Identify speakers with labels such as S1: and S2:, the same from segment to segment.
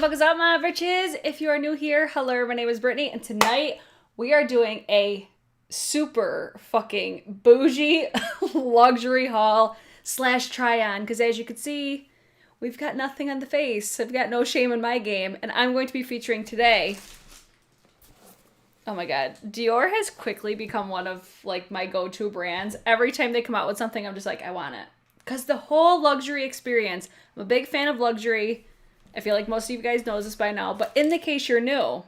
S1: fuck is up, my bitches? If you are new here, hello, my name is Brittany, and tonight we are doing a super fucking bougie luxury haul slash try on, because as you can see, we've got nothing on the face. I've got no shame in my game, and I'm going to be featuring today, oh my god, Dior has quickly become one of like my go-to brands. Every time they come out with something, I'm just like, I want it. Because the whole luxury experience, I'm a big fan of luxury. I feel like most of you guys know this by now, but in the case you're new,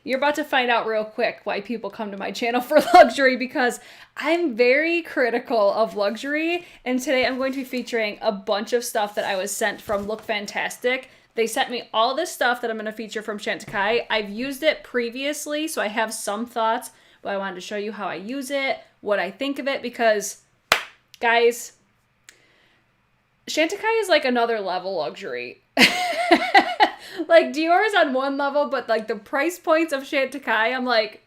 S1: you're about to find out real quick why people come to my channel for luxury, because I'm very critical of luxury, and today I'm going to be featuring a bunch of stuff that I was sent from Look Fantastic. They sent me all this stuff that I'm going to feature from Chantecaille. I've used it previously, so I have some thoughts, but I wanted to show you how I use it, what I think of it, because, guys, Chantecaille is like another level luxury. Like, Dior is on one level, but like the price points of Chantecaille, I'm like,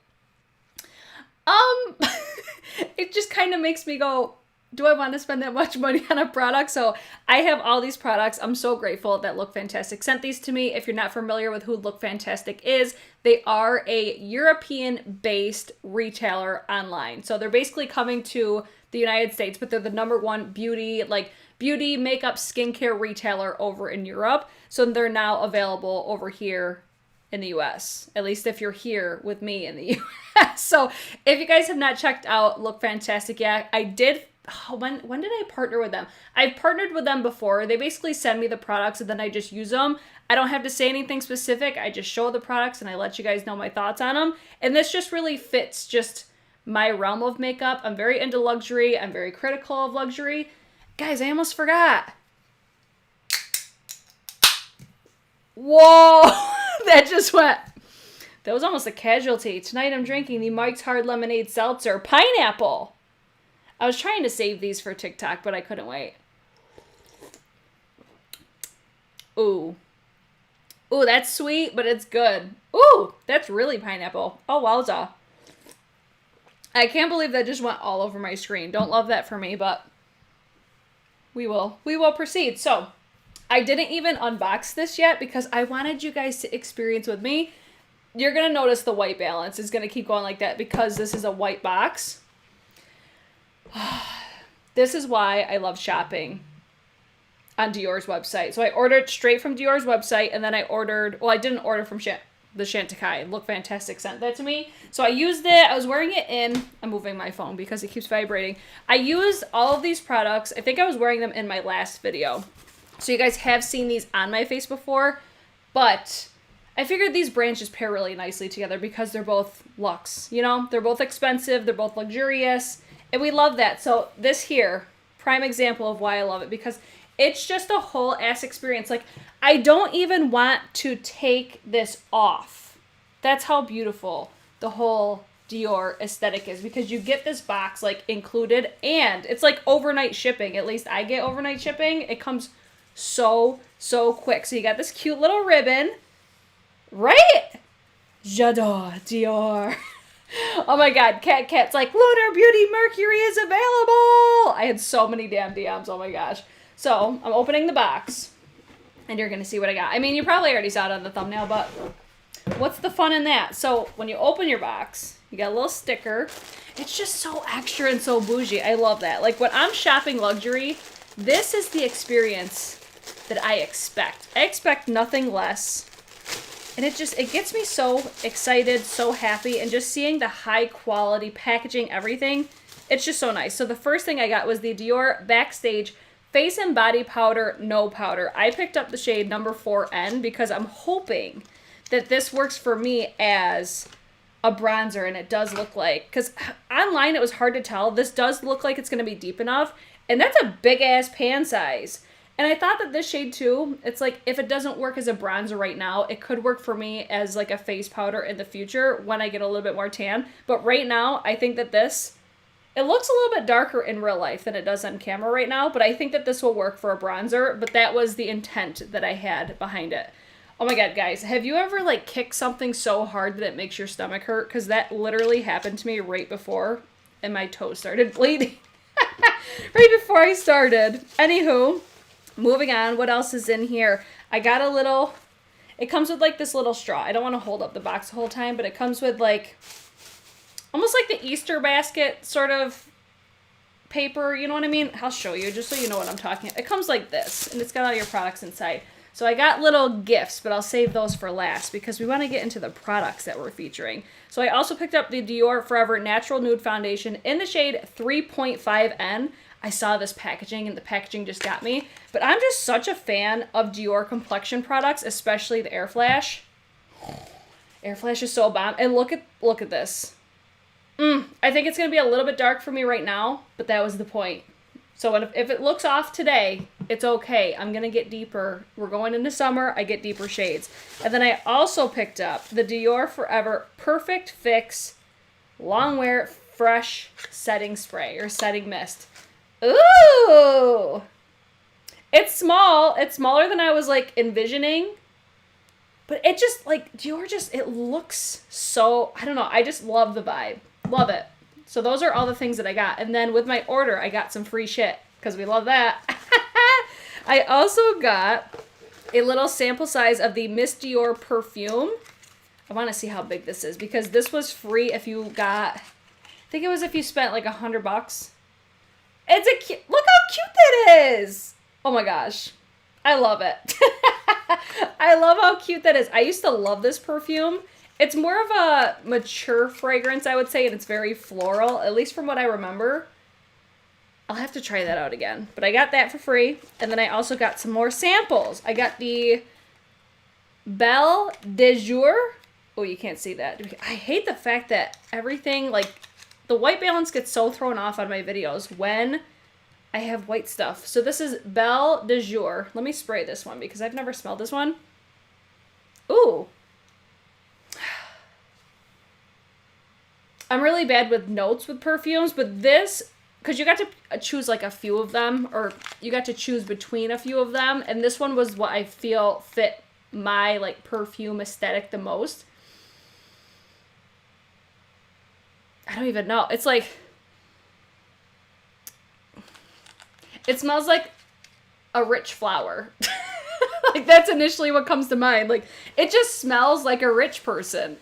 S1: it just kind of makes me go, do I want to spend that much money on a product? So I have all these products. I'm so grateful that Look Fantastic sent these to me. If you're not familiar with who Look Fantastic is, they are a European-based retailer online. So they're basically coming to the United States, but they're the #1 beauty, makeup, skincare retailer over in Europe. So they're now available over here in the US, at least if you're here with me in the US. So if you guys have not checked out Look Fantastic yet, I did, when did I partner with them? I've partnered with them before. They basically send me the products and then I just use them. I don't have to say anything specific. I just show the products and I let you guys know my thoughts on them. And this just really fits just my realm of makeup. I'm very into luxury. I'm very critical of luxury. Guys, I almost forgot. Whoa, that just went. That was almost a casualty. Tonight I'm drinking the Mike's Hard Lemonade Seltzer Pineapple. I was trying to save these for TikTok, but I couldn't wait. Ooh. Ooh, that's sweet, but it's good. Ooh, that's really pineapple. Oh, wowza. I can't believe that just went all over my screen. Don't love that for me, but we will proceed. So I didn't even unbox this yet because I wanted you guys to experience with me. You're going to notice the white balance is going to keep going like that because this is a white box. This is why I love shopping on Dior's website. So I ordered straight from Dior's website, and then I ordered, well, I didn't order from the Chantecaille. Look Fantastic sent that to me. So I used it. I was wearing it in, I'm moving my phone because it keeps vibrating. I used all of these products. I think I was wearing them in my last video. So you guys have seen these on my face before, but I figured these brands just pair really nicely together because they're both luxe, you know? They're both expensive, they're both luxurious, and we love that. So this here, prime example of why I love it, because it's just a whole ass experience. Like, I don't even want to take this off. That's how beautiful the whole Dior aesthetic is, because you get this box like included, and it's like overnight shipping. At least I get overnight shipping. It comes so quick. So you got this cute little ribbon, right? J'adore Dior. Oh my god, Cat's like, Lunar Beauty Mercury is available. I had so many damn DMs, oh my gosh. So I'm opening the box and you're gonna see what I got. I mean, you probably already saw it on the thumbnail, but what's the fun in that? So when you open your box, you got a little sticker. It's just so extra and so bougie. I love that. Like, when I'm shopping luxury, this is the experience that I expect. I expect nothing less. And it gets me so excited, so happy, and just seeing the high quality packaging, everything, it's just so nice. So the first thing I got was the Dior Backstage Face and Body Powder No Powder. I picked up the shade number 4N because I'm hoping that this works for me as a bronzer, and it does look like, because online it was hard to tell. This does look like it's going to be deep enough, and that's a big ass pan size. And I thought that this shade too, it's like, if it doesn't work as a bronzer right now, it could work for me as like a face powder in the future when I get a little bit more tan. But right now, I think that this, it looks a little bit darker in real life than it does on camera right now, but I think that this will work for a bronzer, but that was the intent that I had behind it. Oh my god, guys, have you ever like kicked something so hard that it makes your stomach hurt? Because that literally happened to me right before, and my toe started bleeding. Right before I started. Anywho, moving on, what else is in here? I got a little, It comes with like this little straw. I don't want to hold up the box the whole time, but it comes with like, almost like the Easter basket sort of paper, you know what I mean? I'll show you just so you know what I'm talking about. It comes like this, and it's got all your products inside. So I got little gifts, but I'll save those for last because we want to get into the products that we're featuring. So I also picked up the Dior Forever Natural Nude Foundation in the shade 3.5N. I saw this packaging, and the packaging just got me. But I'm just such a fan of Dior Complexion products, especially the Air Flash. Air Flash is so bomb. And look at this. I think it's going to be a little bit dark for me right now, but that was the point. So if it looks off today, it's okay. I'm going to get deeper. We're going into summer. I get deeper shades. And then I also picked up the Dior Forever Perfect Fix Long Wear Fresh Setting Spray or Setting Mist. Ooh! It's small. It's smaller than I was like envisioning. But it just like, Dior just, it looks so, I don't know. I just love the vibe. Love it. So those are all the things that I got. And then with my order, I got some free shit because we love that. I also got a little sample size of the Miss Dior perfume. I want to see how big this is because this was free if you got, I think it was if you spent like $100. It's a cute, look how cute that is. Oh my gosh. I love it. I love how cute that is. I used to love this perfume. It's more of a mature fragrance, I would say, and it's very floral, at least from what I remember. I'll have to try that out again. But I got that for free, and then I also got some more samples. I got the Belle de Jour. Oh, you can't see that. I hate the fact that everything, like, the white balance gets so thrown off on my videos when I have white stuff. So this is Belle de Jour. Let me spray this one because I've never smelled this one. Ooh. I'm really bad with notes with perfumes, but this, because you got to choose like a few of them, or you got to choose between a few of them, and this one was what I feel fit my like perfume aesthetic the most. I don't even know. It's like, it smells like a rich flower. Like that's initially what comes to mind. Like it just smells like a rich person.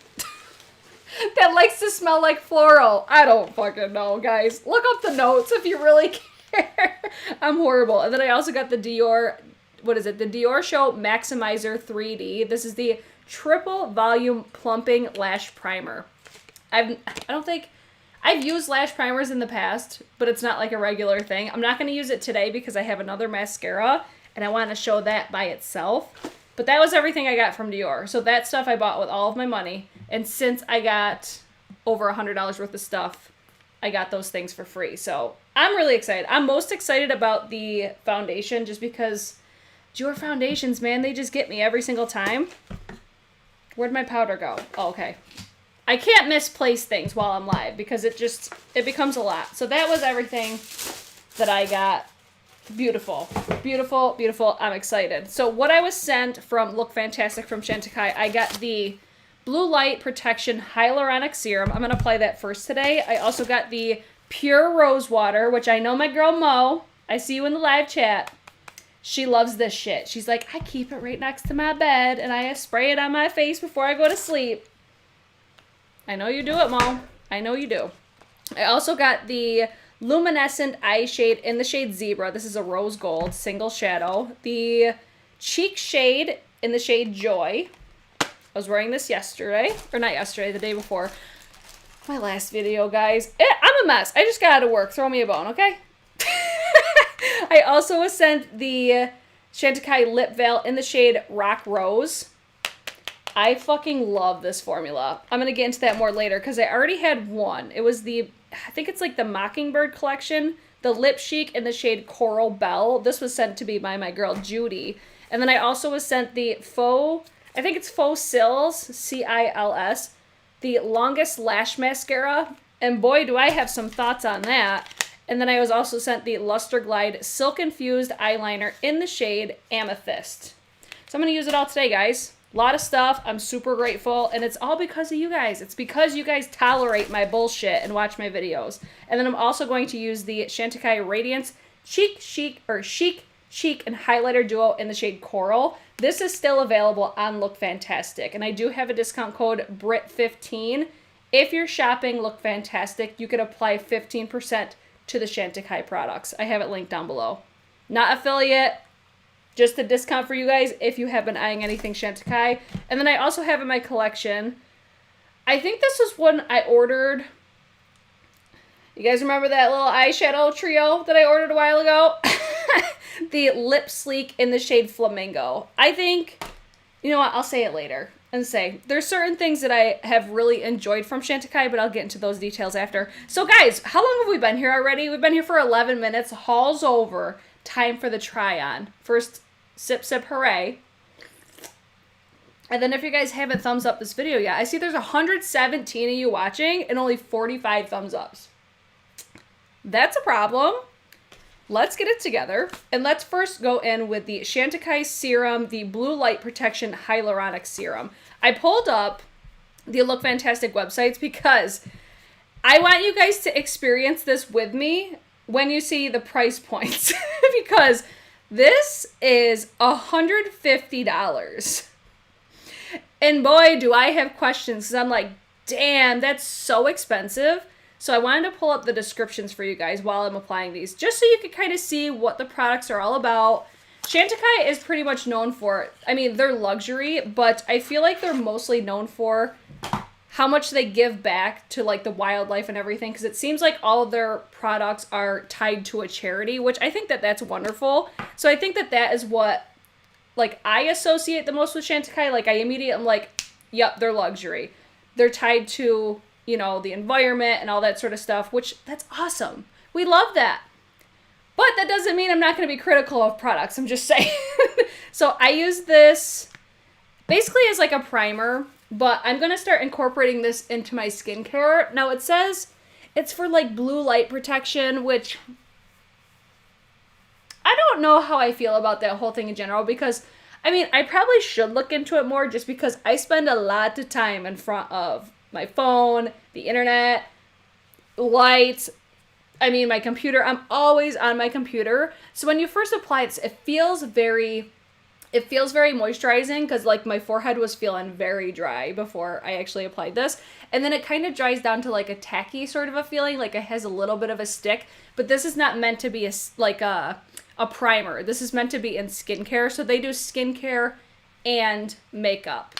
S1: That likes to smell like floral. I don't fucking know, guys. Look up the notes if you really care. I'm horrible. And then I also got the Dior, what is it? The Dior Show Maximizer 3D. This is the triple volume plumping lash primer. I don't think, I've used lash primers in the past, but it's not like a regular thing. I'm not going to use it today because I have another mascara and I want to show that by itself. But that was everything I got from Dior. So that stuff I bought with all of my money. And since I got over $100 worth of stuff, I got those things for free. So I'm really excited. I'm most excited about the foundation just because Dior foundations, man, they just get me every single time. Where'd my powder go? Oh, okay. I can't misplace things while I'm live because it becomes a lot. So that was everything that I got. Beautiful. Beautiful, beautiful. I'm excited. So what I was sent from Look Fantastic from Chantecaille, I got the Blue Light Protection Hyaluronic Serum. I'm going to apply that first today. I also got the Pure Rose Water, which I know my girl Mo, I see you in the live chat. She loves this shit. She's like, I keep it right next to my bed and I spray it on my face before I go to sleep. I know you do it, Mo. I know you do. I also got the Luminescent Eye Shade in the shade Zebra. This is a rose gold single shadow. The Cheek Shade in the shade Joy. I was wearing this yesterday, or not yesterday, the day before. My last video, guys. I'm a mess. I just got out of work. Throw me a bone, okay? I also was sent the Chantecaille Lip Veil in the shade Rock Rose. I fucking love this formula. I'm going to get into that more later because I already had one. It was the, I think it's like the Mockingbird collection, the Lip Chic in the shade Coral Belle. This was sent to me by my girl Judy. And then I also was sent the Faux, I think it's Faux Cils, C-I-L-S, the Longest Lash Mascara. And boy, do I have some thoughts on that. And then I was also sent the Luster Glide Silk Infused Eyeliner in the shade Amethyst. So I'm going to use it all today, guys. A lot of stuff. I'm super grateful. And it's all because of you guys. It's because you guys tolerate my bullshit and watch my videos. And then I'm also going to use the Chantecaille Radiance Chic Cheek and Highlighter Duo in the shade Coral. This is still available on Look Fantastic, and I do have a discount code BRIT15. If you're shopping Look Fantastic, you could apply 15% to the Chantecaille products. I have it linked down below. Not affiliate, just a discount for you guys if you have been eyeing anything Chantecaille. And then I also have in my collection, I think this was one I ordered. You guys remember that little eyeshadow trio that I ordered a while ago? The Lip Sleek in the shade Flamingo. I think, you know what, I'll say it later and say, there's certain things that I have really enjoyed from Chantecaille, but I'll get into those details after. So guys, how long have we been here already? We've been here for 11 minutes. Haul's over. Time for the try on. First, sip, hooray. And then if you guys haven't thumbs up this video yet, I see there's 117 of you watching and only 45 thumbs ups. That's a problem. Let's get it together. And let's first go in with the Chantecaille Serum, the Blue Light Protection Hyaluronic Serum. I pulled up the Look Fantastic websites because I want you guys to experience this with me when you see the price points. Because this is $150. And boy, do I have questions, because I'm like, damn, that's so expensive. So I wanted to pull up the descriptions for you guys while I'm applying these, just so you can kind of see what the products are all about. Chantecaille is pretty much known for, I mean, they're luxury, but I feel like they're mostly known for how much they give back to like the wildlife and everything, because it seems like all of their products are tied to a charity, which I think that that's wonderful. So I think that that is what like I associate the most with Chantecaille. Like I immediately am like, yep, they're luxury. They're tied to, you know, the environment and all that sort of stuff, which that's awesome. We love that. But that doesn't mean I'm not going to be critical of products. I'm just saying. So I use this basically as like a primer, but I'm going to start incorporating this into my skincare. Now it says it's for like blue light protection, which I don't know how I feel about that whole thing in general, because I mean, I probably should look into it more just because I spend a lot of time in front of my phone, the internet, lights, I mean, my computer. I'm always on my computer. So when you first apply it, it feels very moisturizing, because like my forehead was feeling very dry before I actually applied this. And then it kind of dries down to like a tacky sort of a feeling, like it has a little bit of a stick. But this is not meant to be a primer. This is meant to be in skincare. So they do skincare and makeup.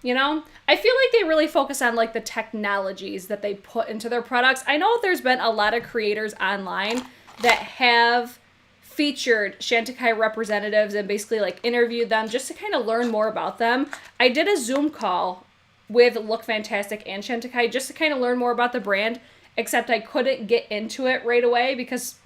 S1: You know, I feel like they really focus on like the technologies that they put into their products. I know there's been a lot of creators online that have featured Chantecaille representatives and basically like interviewed them just to kind of learn more about them. I did a Zoom call with Look Fantastic and Chantecaille just to kind of learn more about the brand, except I couldn't get into it right away because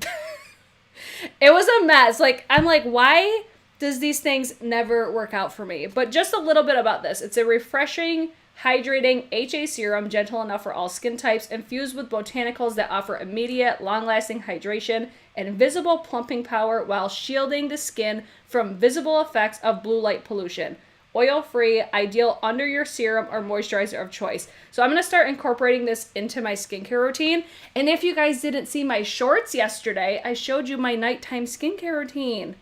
S1: it was a mess. Like, I'm like, why does these things never work out for me? But just a little bit about this. It's a refreshing, hydrating HA serum, gentle enough for all skin types, infused with botanicals that offer immediate, long-lasting hydration and visible plumping power while shielding the skin from visible effects of blue light pollution. Oil-free, ideal under your serum or moisturizer of choice. So I'm going to start incorporating this into my skincare routine. And if you guys didn't see my shorts yesterday, I showed you my nighttime skincare routine.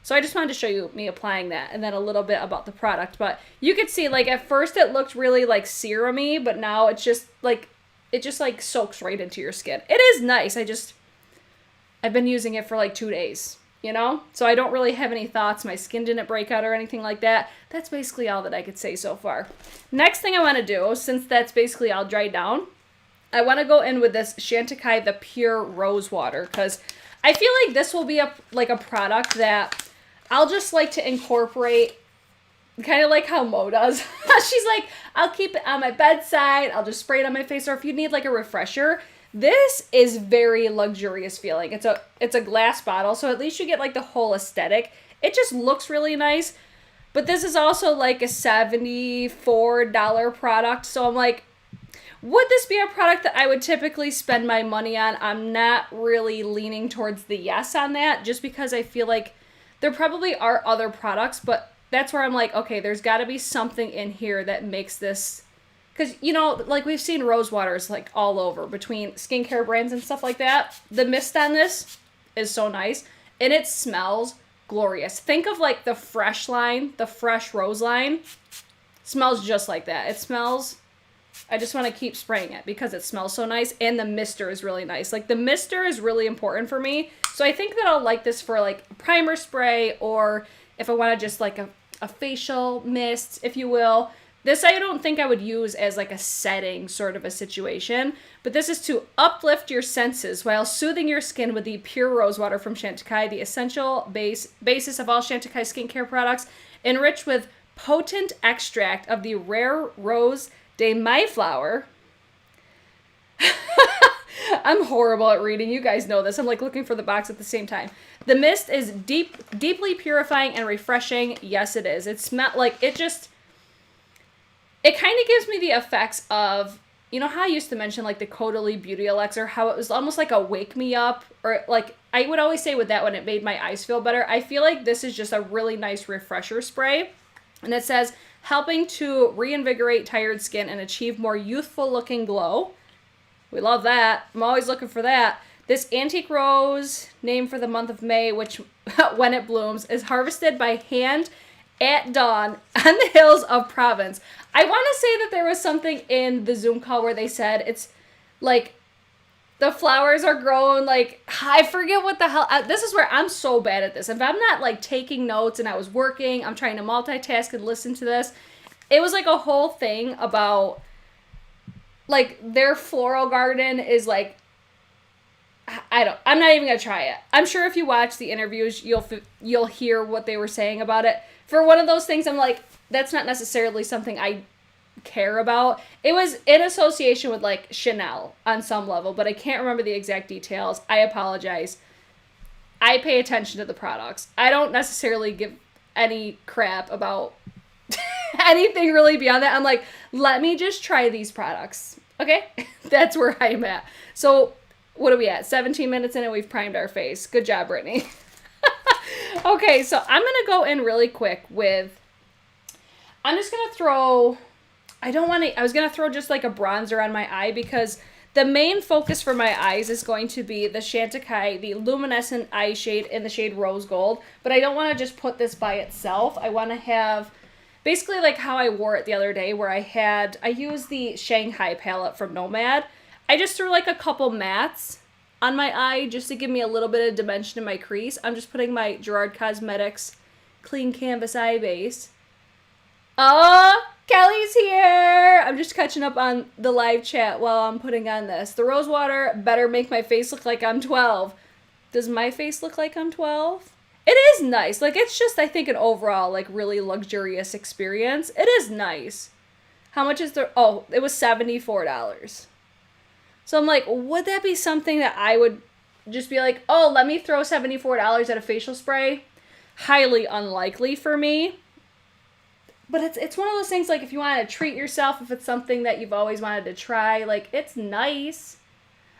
S1: So I just wanted to show you me applying that and then a little bit about the product. But you could see, like, at first it looked really, like, serum-y, but now it's just, like, it just, like, soaks right into your skin. It is nice. I've been using it for, like, 2 days, you know? So I don't really have any thoughts. My skin didn't break out or anything like that. That's basically all that I could say so far. Next thing I want to do, since that's basically all dried down, I want to go in with this Chantecaille The Pure Rose Water, because I feel like this will be a product that I'll just like to incorporate, kind of like how Mo does. She's like, I'll keep it on my bedside. I'll just spray it on my face. Or if you need like a refresher, this is very luxurious feeling. It's a glass bottle, so at least you get like the whole aesthetic. It just looks really nice. But this is also like a $74 product. So I'm like, would this be a product that I would typically spend my money on? I'm not really leaning towards the yes on that, just because I feel like there probably are other products, but that's where I'm like, okay, there's got to be something in here that makes this, because, you know, like we've seen rose waters like all over between skincare brands and stuff like that. The mist on this is so nice. and it smells glorious. Think of like the fresh line, the fresh rose line. Smells just like that. It smells, I just want to keep spraying it because it smells so nice, and the mister is really nice. Like the mister is really important for me. So I think that I'll like this for like a primer spray, or if I want to just like a facial mist, if you will. This I don't think I would use as like a setting sort of a situation, but this is to uplift your senses while soothing your skin with the pure rose water from Chantecaille, the essential basis of all Chantecaille skincare products, enriched with potent extract of the rare rose de mai flower. I'm horrible at reading. You guys know this. I'm like looking for the box at the same time. The mist is deeply purifying and refreshing. Yes, it is. It smells like it just... It kind of gives me the effects of, you know how I used to mention like the Caudalie Beauty Elixir, how it was almost like a wake me up, or like I would always say with that when it made my eyes feel better. I feel like this is just a really nice refresher spray. And it says, helping to reinvigorate tired skin and achieve more youthful looking glow. We love that. I'm always looking for that. This antique rose, named for the month of May, which when it blooms, is harvested by hand at dawn on the hills of Provence. I want to say that there was something in the Zoom call where they said it's like the flowers are grown, like I forget what the hell. This is where I'm so bad at this. If I'm not like taking notes and I was working, I'm trying to multitask and listen to this. It was like a whole thing about like their floral garden is like, I'm not even gonna try it. I'm sure if you watch the interviews, you'll hear what they were saying about it. For one of those things, I'm like, that's not necessarily something I care about. It was in association with like Chanel on some level, but I can't remember the exact details. I apologize. I pay attention to the products. I don't necessarily give any crap about anything really beyond that. I'm like, let me just try these products. Okay? That's where I'm at. So what are we at? 17 minutes in and we've primed our face. Good job, Brittany. Okay, so I'm going to go in really quick with, I'm just going to throw, I was going to throw just like a bronzer on my eye because the main focus for my eyes is going to be the Chantecaille, the Luminescent Eye Shade in the shade Rose Gold. But I don't want to just put this by itself. I want to have basically like how I wore it the other day where I used the Shanghai palette from Nomad. I just threw like a couple mattes on my eye just to give me a little bit of dimension in my crease. I'm just putting my Gerard Cosmetics Clean Canvas Eye Base. Oh, Kelly's here! I'm just catching up on the live chat while I'm putting on this. The rose water better make my face look like I'm 12. Does my face look like I'm 12? It is nice. Like, it's just, I think, an overall, like, really luxurious experience. It is nice. How much is the... Oh, it was $74. So I'm like, would that be something that I would just be like, oh, let me throw $74 at a facial spray? Highly unlikely for me. But it's one of those things, like, if you want to treat yourself, if it's something that you've always wanted to try, like, it's nice.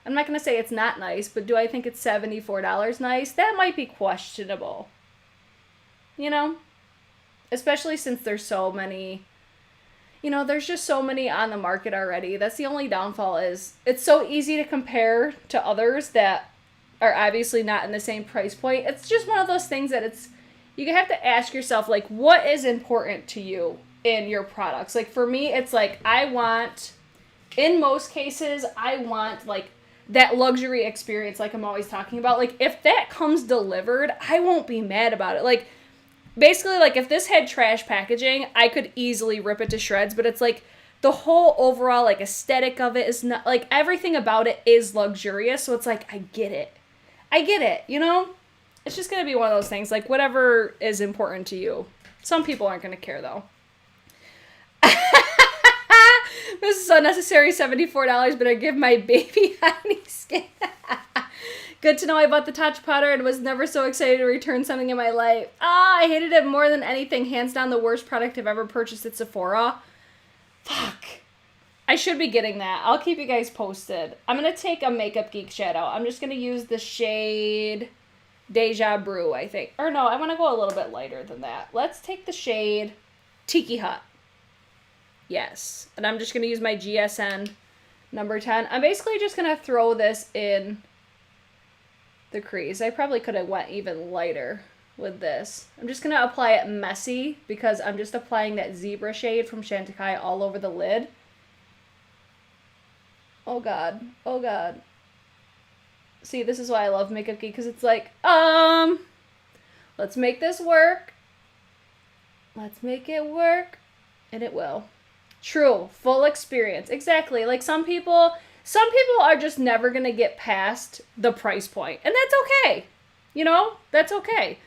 S1: I'm not going to say it's not nice, but do I think it's $74 nice? That might be questionable. You know? Especially since there's so many... You know, there's just so many on the market already. That's the only downfall is it's so easy to compare to others that are obviously not in the same price point. It's just one of those things that you have to ask yourself, like, what is important to you in your products? Like, for me, it's like, in most cases, I want, like, that luxury experience like I'm always talking about. Like, if that comes delivered, I won't be mad about it. Like, basically, like, if this had trash packaging, I could easily rip it to shreds, but it's, like, the whole overall, like, aesthetic of it is not, like, everything about it is luxurious, so it's, like, I get it, you know? It's just gonna be one of those things, like, whatever is important to you. Some people aren't gonna care, though. This is unnecessary, $74, but I give my baby honey skin. Good to know I bought the Touch Powder and was never so excited to return something in my life. I hated it more than anything. Hands down the worst product I've ever purchased at Sephora. Fuck. I should be getting that. I'll keep you guys posted. I'm going to take a Makeup Geek shadow. I'm just going to use the shade Deja Brew, I think. Or no, I want to go a little bit lighter than that. Let's take the shade Tiki Hut. Yes. And I'm just going to use my GSN number 10. I'm basically just going to throw this in the crease. I probably could have went even lighter with this. I'm just going to apply it messy because I'm just applying that zebra shade from Chantecaille all over the lid. Oh God. Oh God. See, this is why I love Makeup Geek, because it's like, let's make this work. Let's make it work. And it will. True. Full experience. Exactly. Like some people are just never going to get past the price point. And that's okay. You know, that's okay.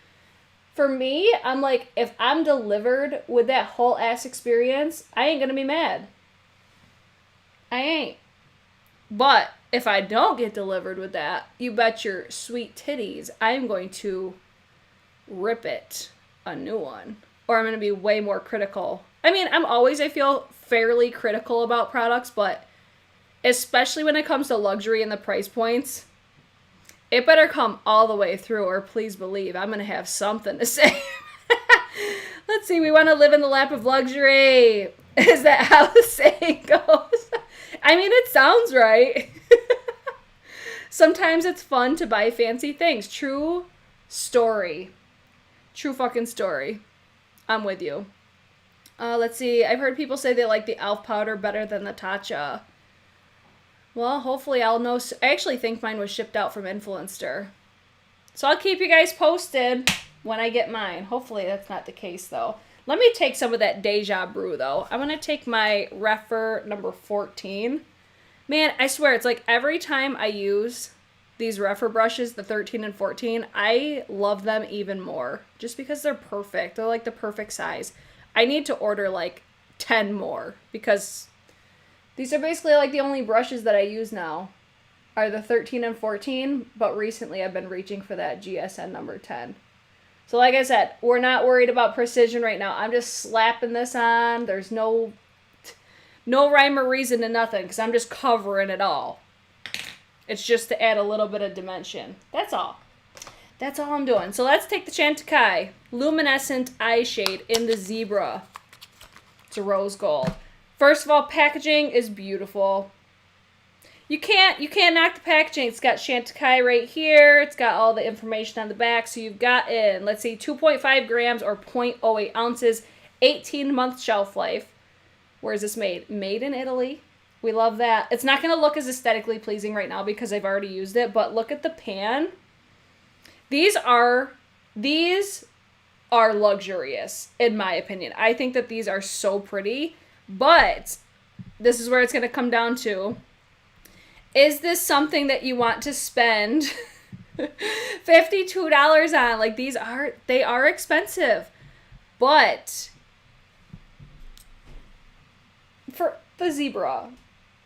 S1: For me, I'm like, if I'm delivered with that whole ass experience, I ain't going to be mad. I ain't. But if I don't get delivered with that, you bet your sweet titties, I'm going to rip it a new one. Or I'm going to be way more critical. I mean, I feel fairly critical about products, but especially when it comes to luxury and the price points, it better come all the way through, or please believe I'm going to have something to say. Let's see, we want to live in the lap of luxury. Is that how the saying goes? I mean, it sounds right. Sometimes it's fun to buy fancy things. True story. True fucking story. I'm with you. Let's see. I've heard people say they like the e.l.f. powder better than the Tatcha. Well, hopefully I'll know. I actually think mine was shipped out from Influencer. So I'll keep you guys posted when I get mine. Hopefully that's not the case, though. Let me take some of that Deja Brew, though. I'm going to take my Refer number 14. Man, I swear, it's like every time I use these Refer brushes, the 13 and 14, I love them even more. Just because they're perfect. They're like the perfect size. I need to order like 10 more. Because these are basically like the only brushes that I use now. Are the 13 and 14. But recently I've been reaching for that GSN number 10. So like I said, we're not worried about precision right now. I'm just slapping this on. There's no rhyme or reason to nothing because I'm just covering it all. It's just to add a little bit of dimension. That's all. That's all I'm doing. So let's take the Chantecaille Luminescent Eye Shade in the Zebra. It's a rose gold. First of all, packaging is beautiful. You can't knock the packaging. It's got Chantecaille right here. It's got all the information on the back. So you've got in, let's see, 2.5 grams or 0.08 ounces, 18-month shelf life. Where is this made? Made in Italy. We love that. It's not going to look as aesthetically pleasing right now because I've already used it, but look at the pan. These are luxurious, in my opinion. I think that these are so pretty, but this is where it's going to come down to. Is this something that you want to spend $52 on? Like, they are expensive, but for the zebra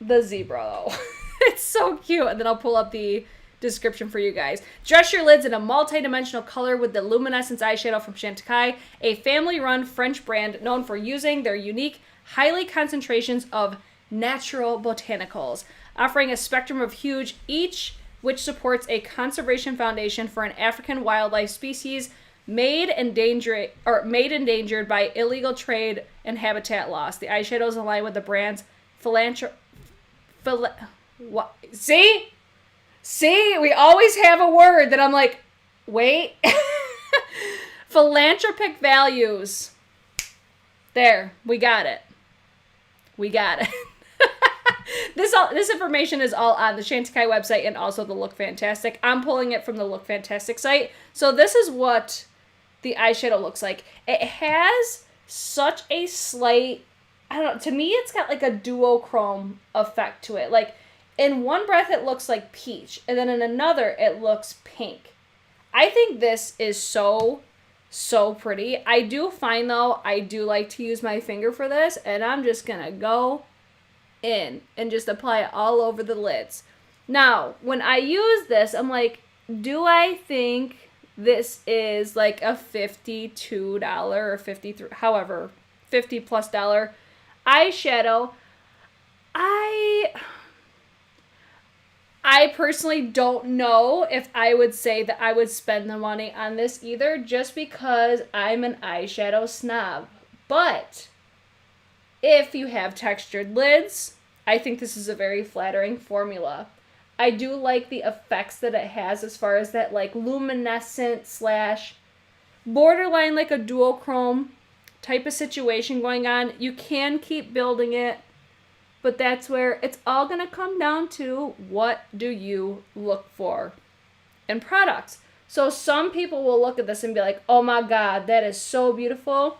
S1: though, it's so cute. And then I'll pull up the description for you guys. Dress your lids in a multi-dimensional color with the Luminescent Eyeshadow from Chantecaille, a family-run French brand known for using their unique, highly concentrations of natural botanicals, offering a spectrum of hues, each which supports a conservation foundation for an African wildlife species made endangered by illegal trade and habitat loss. The eyeshadows align with the brand's See, we always have a word that I'm like, wait. Philanthropic values. There, we got it. This information is all on the Chantecaille website and also the Look Fantastic. I'm pulling it from the Look Fantastic site. So this is what the eyeshadow looks like. It has such a slight, I don't know, to me it's got like a duochrome effect to it. Like in one breath it looks like peach, and then in another it looks pink. I think this is so pretty. I do find though, I do like to use my finger for this, and I'm just gonna go in and just apply it all over the lids. Now, when I use this, I'm like, do I think this is like a $52 or $53, however, $50+ eyeshadow? I personally don't know if I would say that I would spend the money on this either, just because I'm an eyeshadow snob. But if you have textured lids, I think this is a very flattering formula. I do like the effects that it has as far as that like luminescent slash borderline like a duochrome type of situation going on. You can keep building it, but that's where it's all going to come down to, what do you look for in products? So some people will look at this and be like, oh my God, that is so beautiful.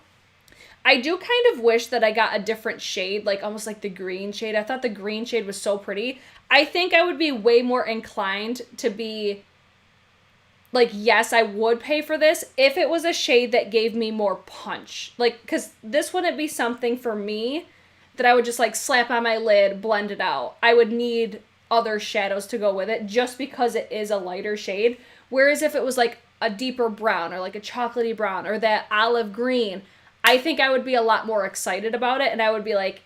S1: I do kind of wish that I got a different shade, like almost like the green shade. I thought the green shade was so pretty. I think I would be way more inclined to be like, yes, I would pay for this if it was a shade that gave me more punch. Like, because this wouldn't be something for me that I would just like slap on my lid, blend it out. I would need other shadows to go with it just because it is a lighter shade. Whereas if it was like a deeper brown or like a chocolatey brown or that olive green, I think I would be a lot more excited about it, and I would be like,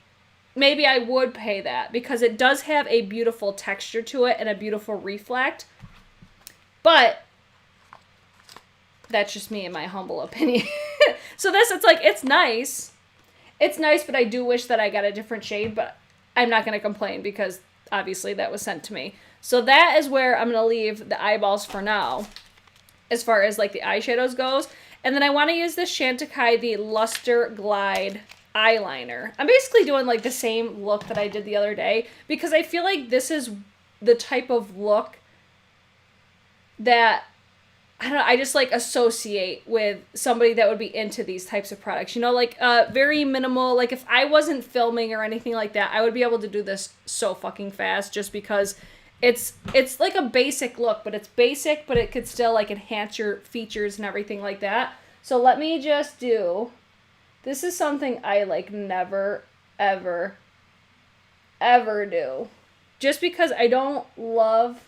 S1: maybe I would pay that because it does have a beautiful texture to it and a beautiful reflect. But that's just me in my humble opinion. So this, it's like, it's nice. It's nice, but I do wish that I got a different shade, but I'm not going to complain because obviously that was sent to me. So that is where I'm going to leave the eyeballs for now as far as like the eyeshadows goes. And then I want to use this Chantecaille, the Luster Glide eyeliner. I'm basically doing like the same look that I did the other day because I feel like this is the type of look that, I don't know, I just like associate with somebody that would be into these types of products. You know, like very minimal. Like if I wasn't filming or anything like that, I would be able to do this so fucking fast just because it's like a basic look, but it's basic, but it could still like enhance your features and everything like that. So let me just do, this is something I like never, ever, ever do. Just because I don't love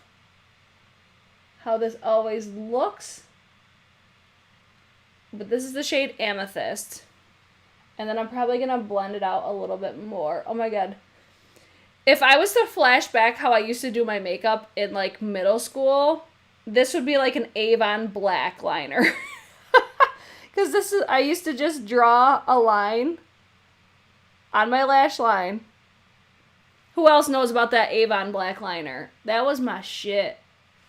S1: how this always looks. But this is the shade Amethyst. And then I'm probably going to blend it out a little bit more. Oh my God. If I was to flash back how I used to do my makeup in like middle school, this would be like an Avon black liner. Because this is, I used to just draw a line on my lash line. Who else knows about that Avon black liner? That was my shit.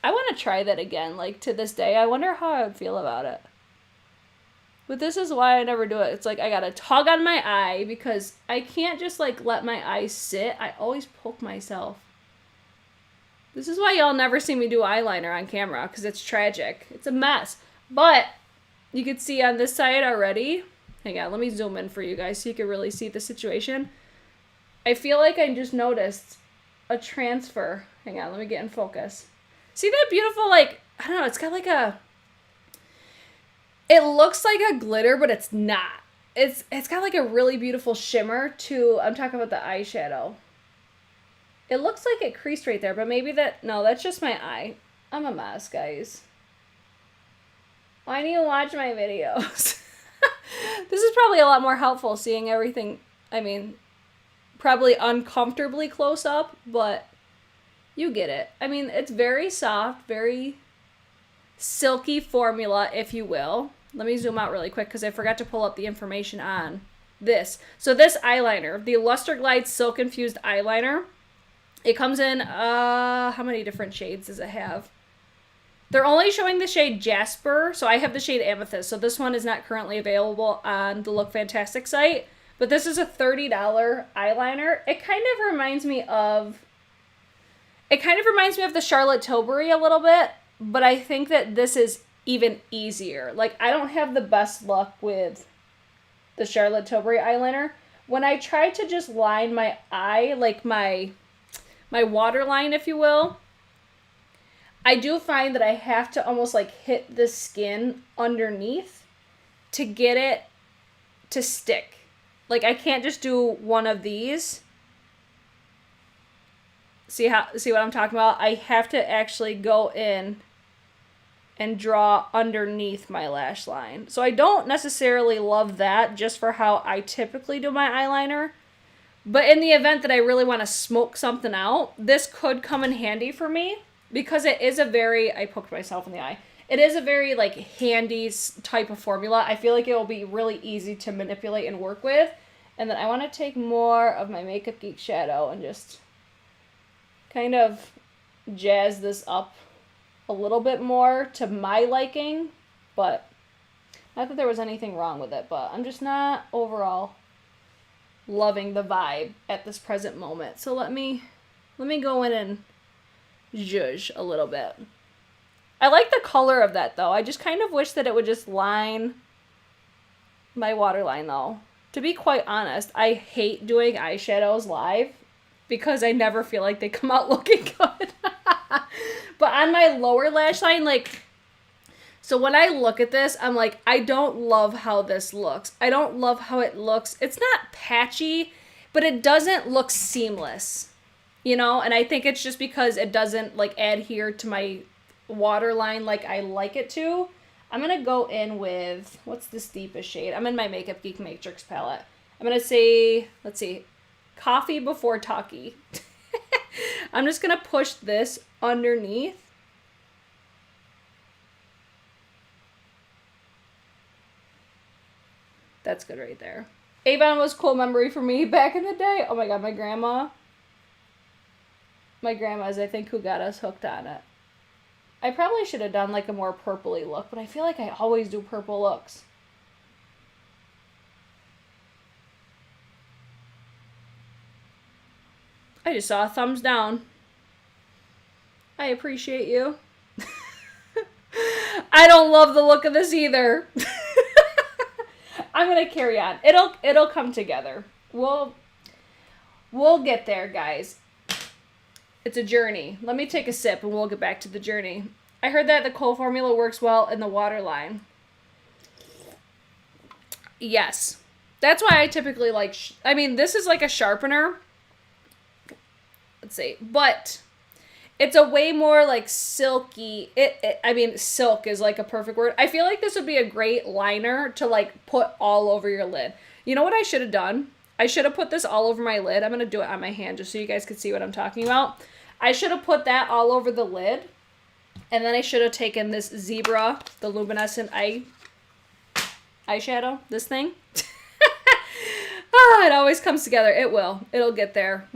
S1: I want to try that again, like to this day. I wonder how I would feel about it. But this is why I never do it. It's like I gotta tug on my eye because I can't just like let my eye sit. I always poke myself. This is why y'all never see me do eyeliner on camera because it's tragic. It's a mess. But you can see on this side already. Hang on, let me zoom in for you guys so you can really see the situation. I feel like I just noticed a transfer. Hang on, let me get in focus. See that beautiful, like, I don't know, it's got like a, it looks like a glitter, but it's not. It's got like a really beautiful shimmer to, I'm talking about the eyeshadow. It looks like it creased right there, but maybe that, no, that's just my eye. I'm a mess, guys. Why do you watch my videos? This is probably a lot more helpful seeing everything, I mean, probably uncomfortably close up, but you get it. I mean, it's very soft, very silky formula, if you will. Let me zoom out really quick because I forgot to pull up the information on this. So this eyeliner, the Luster Glide Silk Infused Eyeliner, it comes in, how many different shades does it have? They're only showing the shade Jasper, so I have the shade Amethyst. So this one is not currently available on the Look Fantastic site, but this is a $30 eyeliner. It kind of reminds me of the Charlotte Tilbury a little bit, but I think that this is even easier. Like, I don't have the best luck with the Charlotte Tilbury eyeliner. When I try to just line my eye, like my waterline, if you will, I do find that I have to almost like hit the skin underneath to get it to stick. Like, I can't just do one of these. See what I'm talking about? I have to actually go in and draw underneath my lash line. So I don't necessarily love that just for how I typically do my eyeliner. But in the event that I really want to smoke something out, this could come in handy for me because it is a very, I poked myself in the eye. It is a very like handy type of formula. I feel like it will be really easy to manipulate and work with. And then I want to take more of my Makeup Geek shadow and just kind of jazz this up a little bit more to my liking, but not that there was anything wrong with it, but I'm just not overall loving the vibe at this present moment. So let me go in and zhuzh a little bit. I like the color of that though. I just kind of wish that it would just line my waterline though. To be quite honest, I hate doing eyeshadows live because I never feel like they come out looking good. But on my lower lash line, like, so when I look at this, I'm like, I don't love how this looks. I don't love how it looks. It's not patchy, but it doesn't look seamless, you know? And I think it's just because it doesn't like adhere to my waterline like I like it to. I'm going to go in with, what's this deepest shade? I'm in my Makeup Geek Matrix palette. I'm going to say, let's see, Coffee Before Talkie. I'm just going to push this underneath. That's good right there. Avon was cool memory for me back in the day. Oh my god, my grandma is, I think, who got us hooked on it. I probably should have done like a more purpley look, but I feel like I always do purple looks. I just saw a thumbs down. I appreciate you. I don't love the look of this either. I'm gonna carry on. It'll come together. We'll get there, guys. It's a journey. Let me take a sip and we'll get back to the journey. I heard that the Kohl formula works well in the waterline. Yes. That's why I typically like, I mean, this is like a sharpener. Let's see. But it's a way more like silky. I mean, silk is like a perfect word. I feel like this would be a great liner to like put all over your lid. You know what I should have done? I should have put this all over my lid. I'm going to do it on my hand just so you guys could see what I'm talking about. I should have put that all over the lid. And then I should have taken this Zebra, the Luminescent Eye Shadow, this thing. It always comes together. It will. It'll get there.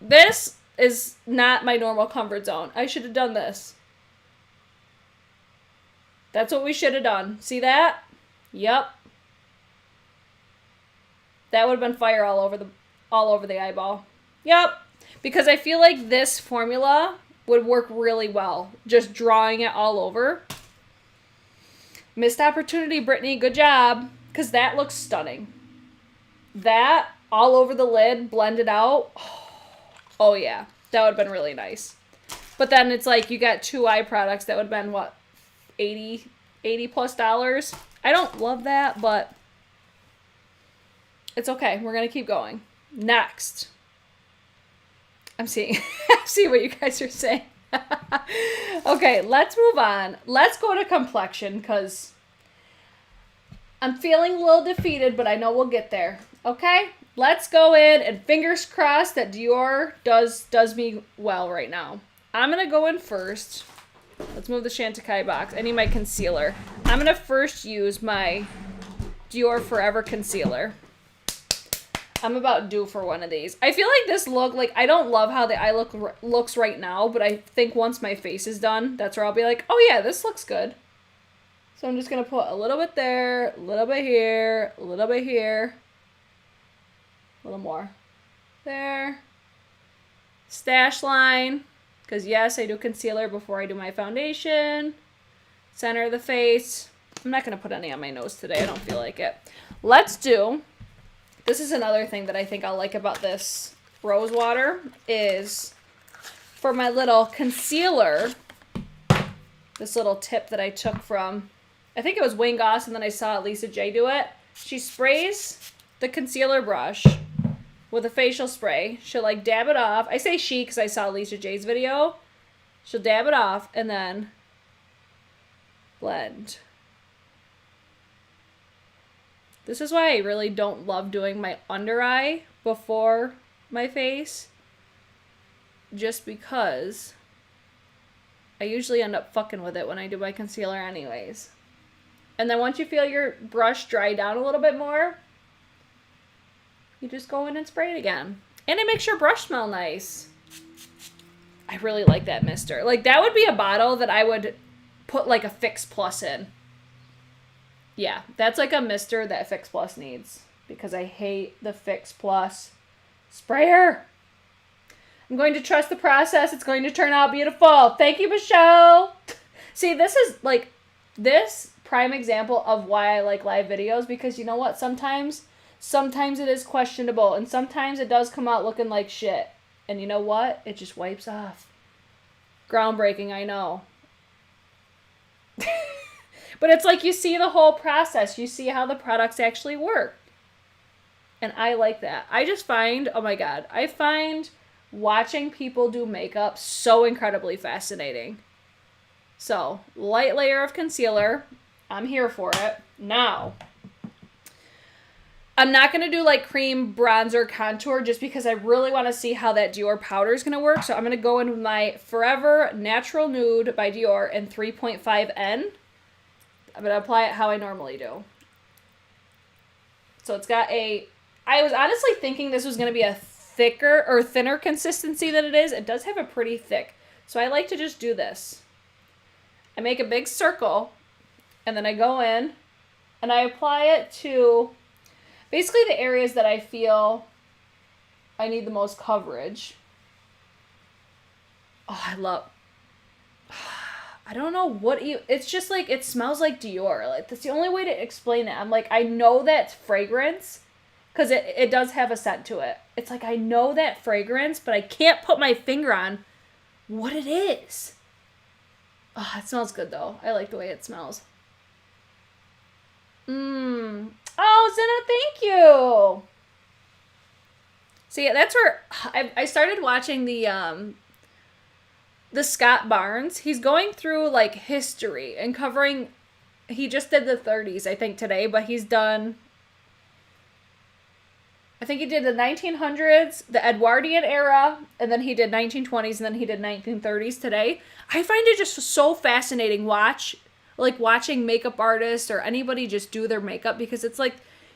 S1: This is not my normal comfort zone. I should have done this. That's what we should have done. See that? Yep. That would have been fire all over the eyeball. Yep. Because I feel like this formula would work really well. Just drawing it all over. Missed opportunity, Brittany. Good job. Because that looks stunning. That all over the lid, blended out. Oh, yeah. That would have been really nice. But then it's like you got 2 eye products that would have been, what, $80 plus dollars? I don't love that, but it's okay. We're going to keep going. Next. I'm seeing what you guys are saying. Okay, let's move on. Let's go to complexion because I'm feeling a little defeated, but I know we'll get there. Okay? Let's go in and fingers crossed that Dior does me well right now. I'm going to go in first. Let's move the Chantecaille box. I need my concealer. I'm going to first use my Dior Forever Concealer. I'm about due for one of these. I feel like this look, like, I don't love how the eye looks right now, but I think once my face is done, that's where I'll be like, oh yeah, this looks good. So I'm just going to put a little bit there, a little bit here, a little bit here. A little more there. Stash line, because yes, I do concealer before I do my foundation. Center of the face. I'm not going to put any on my nose today. I don't feel like it. Let's do, this is another thing that I think I'll like about this rose water is for my little concealer, this little tip that I took from, I think it was Wayne Goss, and then I saw Lisa J do it. She sprays the concealer brush with a facial spray. She'll like dab it off. I say she because I saw Lisa J's video. She'll dab it off and then blend. This is why I really don't love doing my under eye before my face. Just because I usually end up fucking with it when I do my concealer anyways. And then once you feel your brush dry down a little bit more, you just go in and spray it again. And it makes your brush smell nice. I really like that mister. Like, that would be a bottle that I would put, like, a Fix Plus in. Yeah, that's, like, a mister that Fix Plus needs. Because I hate the Fix Plus sprayer. I'm going to trust the process. It's going to turn out beautiful. Thank you, Michelle. See, this is, like, this prime example of why I like live videos. Because you know what? Sometimes it is questionable. And sometimes it does come out looking like shit. And you know what? It just wipes off. Groundbreaking, I know. But it's like you see the whole process. You see how the products actually work. And I like that. I just find, oh my God, I find watching people do makeup so incredibly fascinating. So, light layer of concealer. I'm here for it. Now, I'm not going to do like cream bronzer contour just because I really want to see how that Dior powder is going to work. So I'm going to go in with my Forever Natural Nude by Dior in 3.5N. I'm going to apply it how I normally do. So it's got a, I was honestly thinking this was going to be a thicker or thinner consistency than it is. It does have a pretty thick. So I like to just do this. I make a big circle and then I go in and I apply it to basically the areas that I feel I need the most coverage. Oh, I don't know what it's just like, it smells like Dior. Like, that's the only way to explain it. I'm like, I know that fragrance, because it does have a scent to it. It's like, I know that fragrance, but I can't put my finger on what it is. Oh, it smells good though. I like the way it smells. Oh, Zena, thank you. See, that's where I started watching the Scott Barnes. He's going through like history and covering, he just did the 30s, I think, today, but he's done, I think he did the 1900s, the Edwardian era, and then he did 1920s, and then he did 1930s today. I find it just so fascinating watching makeup artists or anybody just do their makeup, because it's like,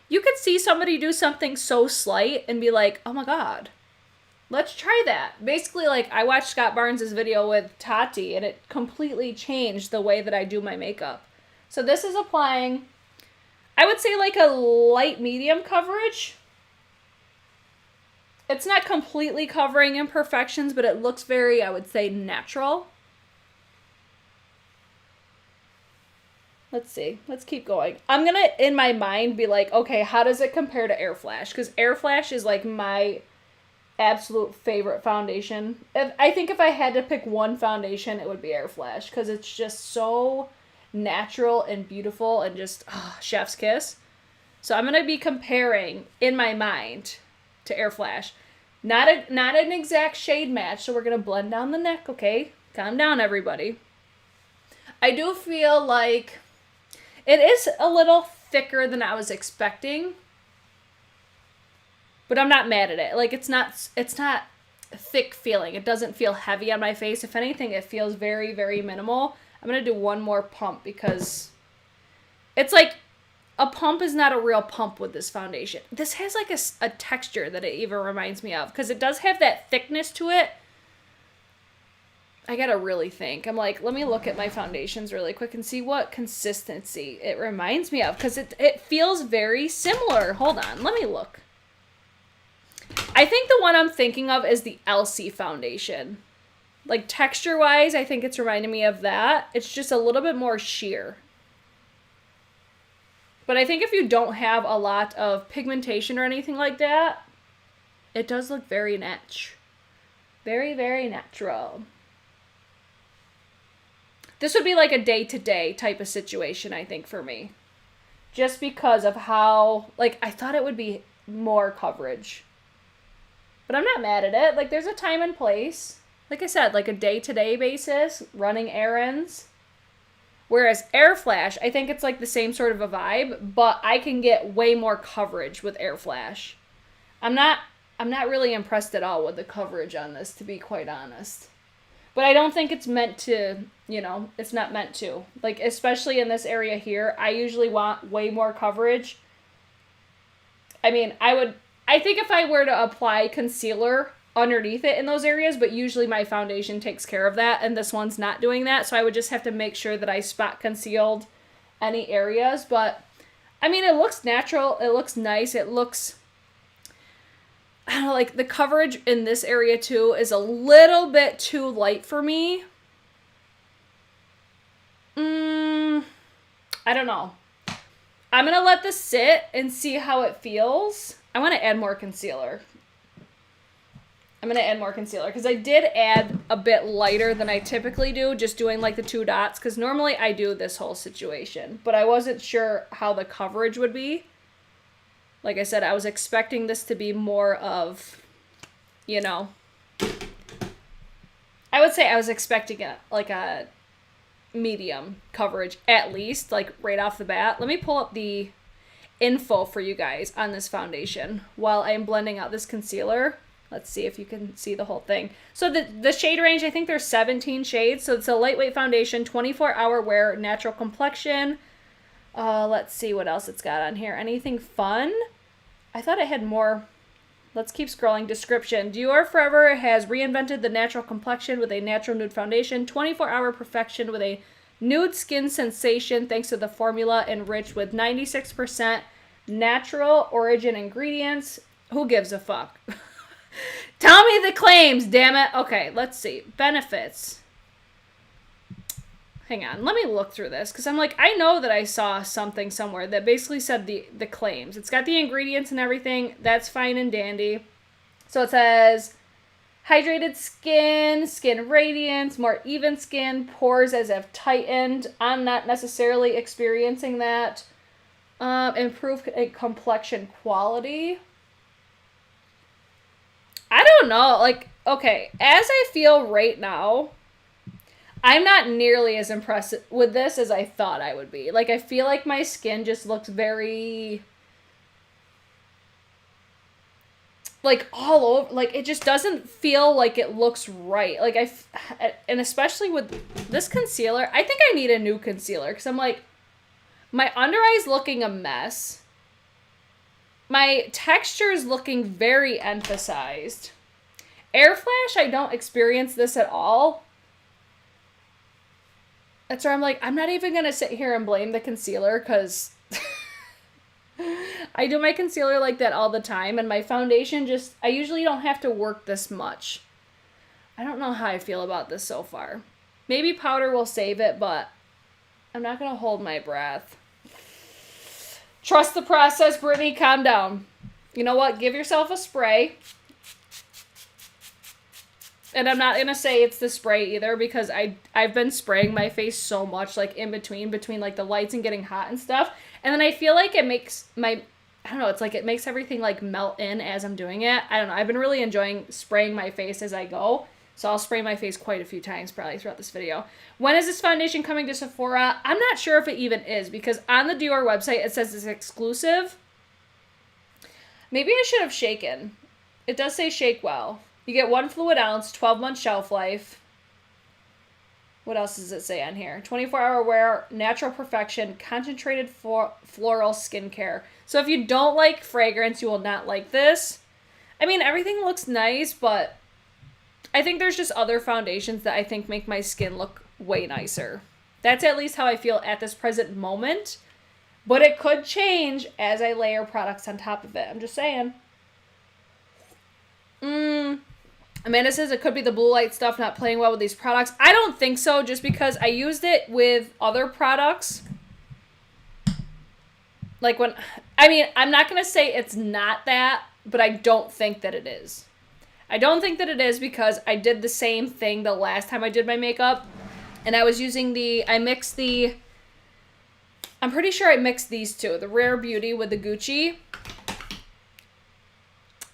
S1: you could see somebody do something so slight and be like, oh my God, let's try that. Basically, like, I watched Scott Barnes' video with Tati, and it completely changed the way that I do my makeup. So this is applying, I would say, like a light medium coverage. It's not completely covering imperfections, but it looks very, I would say, natural. Let's see. Let's keep going. I'm going to, in my mind, be like, okay, how does it compare to Air Flash? Because Air Flash is like my absolute favorite foundation. I think if I had to pick one foundation, it would be Air Flash, because it's just so natural and beautiful and just chef's kiss. So I'm going to be comparing in my mind to Air Flash. Not an exact shade match, so we're going to blend down the neck, okay? Calm down, everybody. I do feel like it is a little thicker than I was expecting, but I'm not mad at it. Like, it's not thick feeling. It doesn't feel heavy on my face. If anything, it feels very, very minimal. I'm going to do one more pump because it's like a pump is not a real pump with this foundation. This has like a texture that it even reminds me of, because it does have that thickness to it. I gotta really think. I'm like, let me look at my foundations really quick and see what consistency it reminds me of, because it feels very similar. Hold on, let me look. I think the one I'm thinking of is the Elsie foundation. Like, texture-wise, I think it's reminding me of that. It's just a little bit more sheer. But I think if you don't have a lot of pigmentation or anything like that, it does look very natural. Very, very natural. This would be like a day-to-day type of situation, I think, for me. Just because of how, like, I thought it would be more coverage. But I'm not mad at it. Like, there's a time and place. Like I said, like a day-to-day basis, running errands. Whereas Air Flash, I think it's like the same sort of a vibe, but I can get way more coverage with Air Flash. I'm not really impressed at all with the coverage on this, to be quite honest. But I don't think it's meant to, it's not meant to. Like, especially in this area here, I usually want way more coverage. I mean, I think if I were to apply concealer underneath it in those areas, but usually my foundation takes care of that, and this one's not doing that, so I would just have to make sure that I spot concealed any areas. But I mean, it looks natural, it looks nice, it looks, I don't know, like the coverage in this area too is a little bit too light for me. I don't know. I'm gonna let this sit and see how it feels. I want to add more concealer. I'm going to add more concealer because I did add a bit lighter than I typically do, just doing like the 2 dots, because normally I do this whole situation, but I wasn't sure how the coverage would be. Like I said, I was expecting this to be more of, you know, I would say I was expecting like a medium coverage at least, like right off the bat. Let me pull up the info for you guys on this foundation while I'm blending out this concealer. Let's see if you can see the whole thing. So the shade range, I think there's 17 shades. So it's a lightweight foundation, 24-hour wear, natural complexion. Let's see what else it's got on here. Anything fun? I thought it had more. Let's keep scrolling. Description. Dior Forever has reinvented the natural complexion with a natural nude foundation. 24-hour perfection with a nude skin sensation thanks to the formula enriched with 96% natural origin ingredients. Who gives a fuck? Tell me the claims, damn it. Okay, let's see. Benefits. Hang on. Let me look through this because I'm like, I know that I saw something somewhere that basically said the claims. It's got the ingredients and everything. That's fine and dandy. So it says hydrated skin, skin radiance, more even skin, pores as if tightened. I'm not necessarily experiencing that. Improve complexion quality. I don't know, like, okay, as I feel right now, I'm not nearly as impressed with this as I thought I would be. Like, I feel like my skin just looks very, like, all over, like, it just doesn't feel like it looks right. Like, and especially with this concealer, I think I need a new concealer, because I'm like, my under eye's looking a mess. My texture is looking very emphasized. Air flash, I don't experience this at all. That's where I'm like, I'm not even going to sit here and blame the concealer because I do my concealer like that all the time. And my foundation just, I usually don't have to work this much. I don't know how I feel about this so far. Maybe powder will save it, but I'm not going to hold my breath. Trust the process, Brittany. Calm down. You know what? Give yourself a spray. And I'm not going to say it's the spray either because I've been spraying my face so much, like in between like the lights and getting hot and stuff. And then I feel like it makes I don't know, it's like it makes everything like melt in as I'm doing it. I don't know. I've been really enjoying spraying my face as I go. So I'll spray my face quite a few times probably throughout this video. When is this foundation coming to Sephora? I'm not sure if it even is because on the Dior website it says it's exclusive. Maybe I should have shaken. It does say shake well. You get 1 fluid ounce, 12-month shelf life. What else does it say on here? 24-hour wear, natural perfection, concentrated floral skincare. So if you don't like fragrance, you will not like this. I mean, everything looks nice, but I think there's just other foundations that I think make my skin look way nicer. That's at least how I feel at this present moment. But it could change as I layer products on top of it. I'm just saying. Amanda says it could be the blue light stuff not playing well with these products. I don't think so, just because I used it with other products. Like when, I mean, I'm not going to say it's not that, but I don't think that it is. I don't think that it is because I did the same thing the last time I did my makeup. And I was using I'm pretty sure I mixed these two, the Rare Beauty with the Gucci.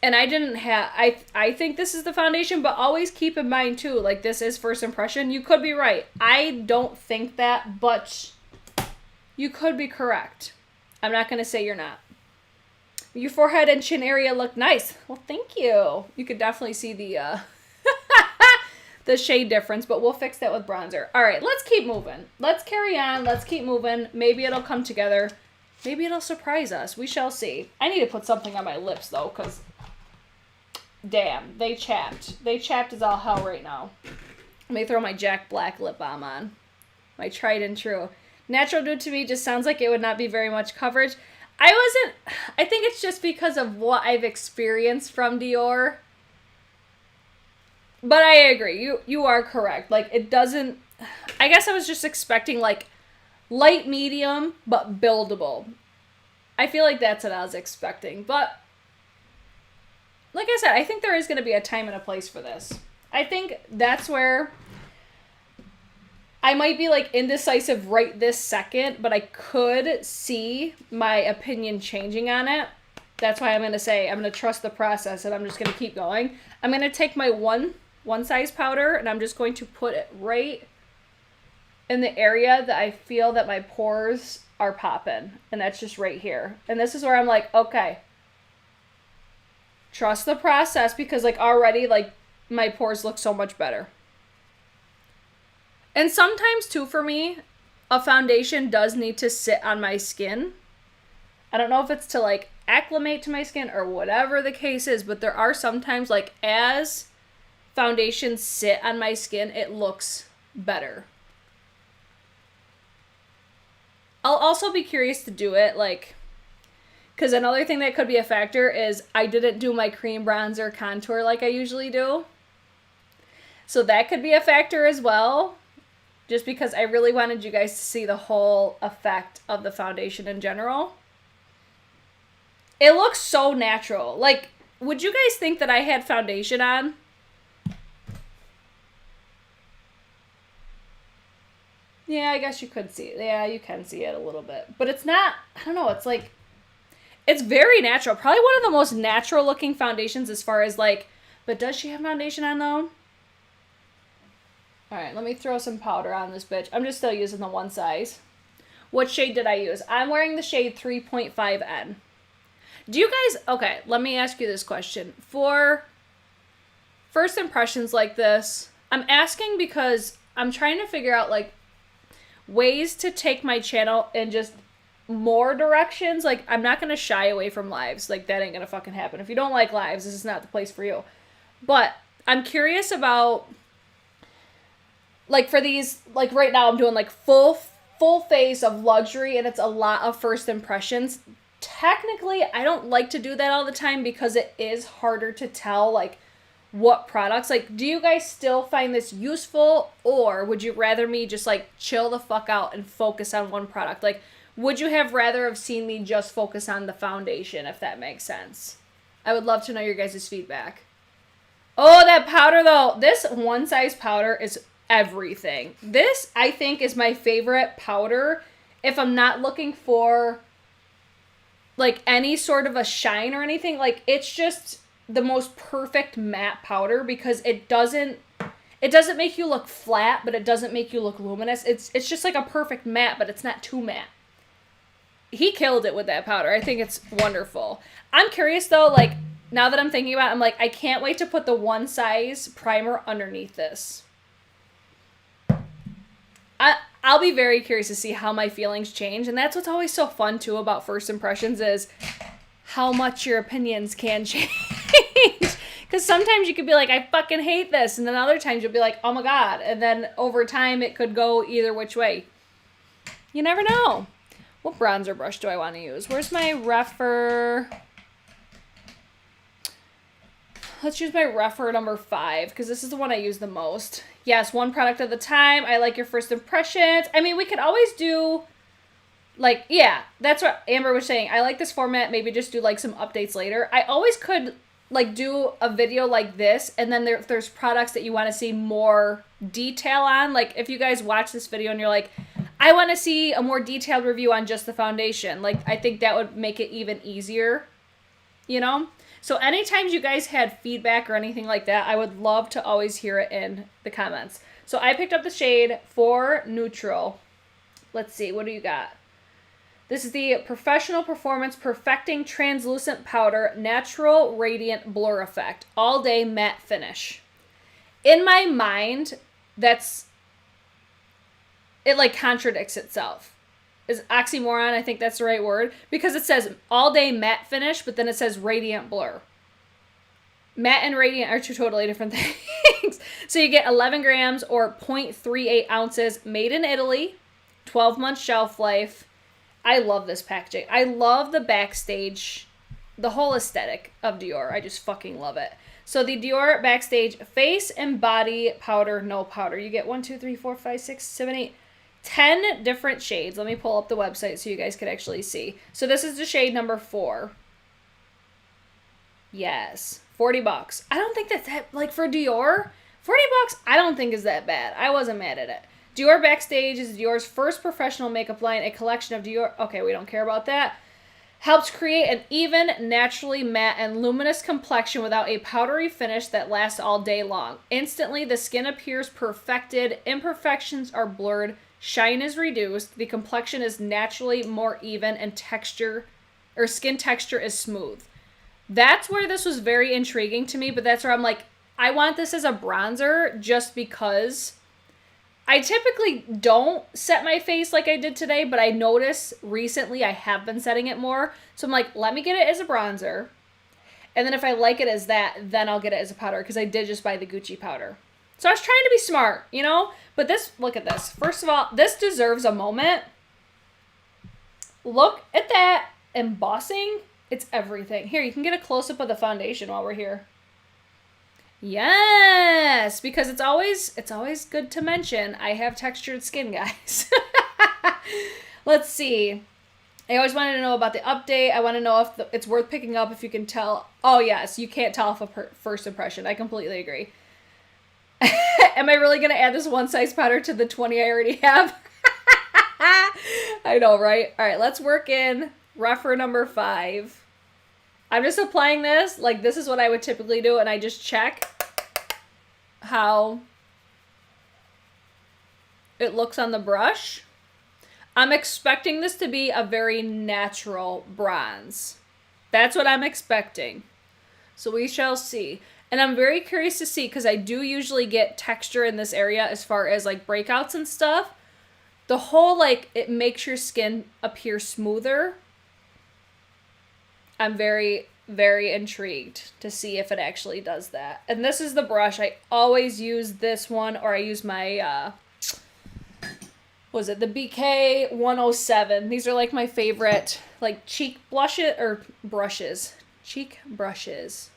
S1: And I didn't have, I think this is the foundation, but always keep in mind too, like this is first impression. You could be right. I don't think that, but you could be correct. I'm not going to say you're not. Your forehead and chin area look nice. Well, thank you. You could definitely see the, the shade difference, but we'll fix that with bronzer. All right, let's keep moving. Let's carry on. Let's keep moving. Maybe it'll come together. Maybe it'll surprise us. We shall see. I need to put something on my lips though, because Damn, they chapped. They chapped as all hell right now. Let me throw my Jack Black lip balm on. My tried and true. Natural Nude to me just sounds like it would not be very much coverage. I think it's just because of what I've experienced from Dior. But I agree. You are correct. Like, it doesn't... I guess I was just expecting, like, light medium, but buildable. I feel like that's what I was expecting. But, like I said, I think there is going to be a time and a place for this. I think that's where I might be, like, indecisive right this second, but I could see my opinion changing on it. That's why I'm going to say I'm going to trust the process, and I'm just going to keep going. I'm going to take my one size powder, and I'm just going to put it right in the area that I feel that my pores are popping, and that's just right here. And this is where I'm like, okay, trust the process, because, like, already, like, my pores look so much better. And sometimes, too, for me, a foundation does need to sit on my skin. I don't know if it's to, like, acclimate to my skin or whatever the case is, but there are sometimes, like, as foundations sit on my skin, it looks better. I'll also be curious to do it, like, because another thing that could be a factor is I didn't do my cream bronzer contour like I usually do. So that could be a factor as well, just because I really wanted you guys to see the whole effect of the foundation in general. It looks so natural. Like, would you guys think that I had foundation on? Yeah, I guess you could see it. Yeah, you can see it a little bit. But it's not, I don't know, it's like, it's very natural. Probably one of the most natural looking foundations as far as, like, but does she have foundation on, though? All right, let me throw some powder on this bitch. I'm just still using the one size. What shade did I use? I'm wearing the shade 3.5N. Do you guys, okay, let me ask you this question. For first impressions like this, I'm asking because I'm trying to figure out, like, ways to take my channel in just more directions. Like, I'm not going to shy away from lives. Like, that ain't going to fucking happen. If you don't like lives, this is not the place for you. But I'm curious about, like, for these, like, right now I'm doing, like, full face of luxury, and it's a lot of first impressions. Technically, I don't like to do that all the time because it is harder to tell, like, what products. Like, do you guys still find this useful, or would you rather me just, like, chill the fuck out and focus on one product? Like, would you have rather have seen me just focus on the foundation, if that makes sense? I would love to know your guys' feedback. Oh, that powder, though. This one size powder is everything. This, I think, is my favorite powder if I'm not looking for, like, any sort of a shine or anything. Like, it's just the most perfect matte powder because it doesn't make you look flat, but it doesn't make you look luminous. It's just like a perfect matte, but it's not too matte. He killed it with that powder. I think it's wonderful. I'm curious, though, like, now that I'm thinking about it, I'm like, I can't wait to put the one size primer underneath this. I'll be very curious to see how my feelings change, and that's what's always so fun, too, about first impressions is how much your opinions can change. Because sometimes you could be like, I fucking hate this, and then other times you'll be like, oh my god, and then over time it could go either which way. You never know. What bronzer brush do I want to use? Where's my Refer? Let's use my Refer number 5, because this is the one I use the most. Yes, one product at a time. I like your first impressions. I mean, we could always do, like, yeah, that's what Amber was saying. I like this format. Maybe just do, like, some updates later. I always could, like, do a video like this, and then there's products that you want to see more detail on. Like, if you guys watch this video and you're like, I want to see a more detailed review on just the foundation. Like, I think that would make it even easier, you know? So anytime you guys had feedback or anything like that, I would love to always hear it in the comments. So I picked up the shade for Neutral. Let's see, what do you got? This is the Professional Performance Perfecting Translucent Powder Natural Radiant Blur Effect. All Day Matte Finish. In my mind, it like contradicts itself. Is oxymoron, I think that's the right word, because it says all day matte finish, but then it says radiant blur. Matte and radiant are two totally different things. So you get 11 grams or 0.38 ounces, made in Italy, 12-month shelf life. I love this packaging. I love the Backstage, the whole aesthetic of Dior. I just fucking love it. So the Dior Backstage Face and Body Powder, no powder. You get 1, 2, 3, 4, 5, 6, 7, 8, 10 different shades. Let me pull up the website so you guys can actually see. So this is the shade number 4. Yes. $40. I don't think that's that, like, for Dior, $40, I don't think is that bad. I wasn't mad at it. Dior Backstage is Dior's first professional makeup line, a collection of Dior, okay, we don't care about that. Helps create an even, naturally matte, and luminous complexion without a powdery finish that lasts all day long. Instantly, the skin appears perfected, imperfections are blurred, shine is reduced, the complexion is naturally more even, and skin texture is smooth. That's where this was very intriguing to me, but that's where I'm like, I want this as a bronzer just because I typically don't set my face like I did today, but I notice recently I have been setting it more. So I'm like, let me get it as a bronzer. And then if I like it as that, then I'll get it as a powder because I did just buy the Gucci powder. So I was trying to be smart, you know? But this, look at this. First of all, this deserves a moment. Look at that embossing. It's everything. Here, you can get a close-up of the foundation while we're here. Yes, because it's always good to mention I have textured skin, guys. Let's see. I always wanted to know about the update. I want to know if it's worth picking up, if you can tell. Oh, yes, you can't tell off a first impression. I completely agree. Am I really going to add this one size powder to the 20 I already have? I know, right? All right, let's work in refer number 5. I'm just applying this. Like, this is what I would typically do, and I just check how it looks on the brush. I'm expecting this to be a very natural bronze. That's what I'm expecting. So we shall see. And I'm very curious to see, because I do usually get texture in this area as far as, like, breakouts and stuff. The whole, like, it makes your skin appear smoother. I'm very, very intrigued to see if it actually does that. And this is the brush. I always use this one, or I use my, was it the BK 107? These are like my favorite, like, cheek blushes, or brushes. Cheek brushes.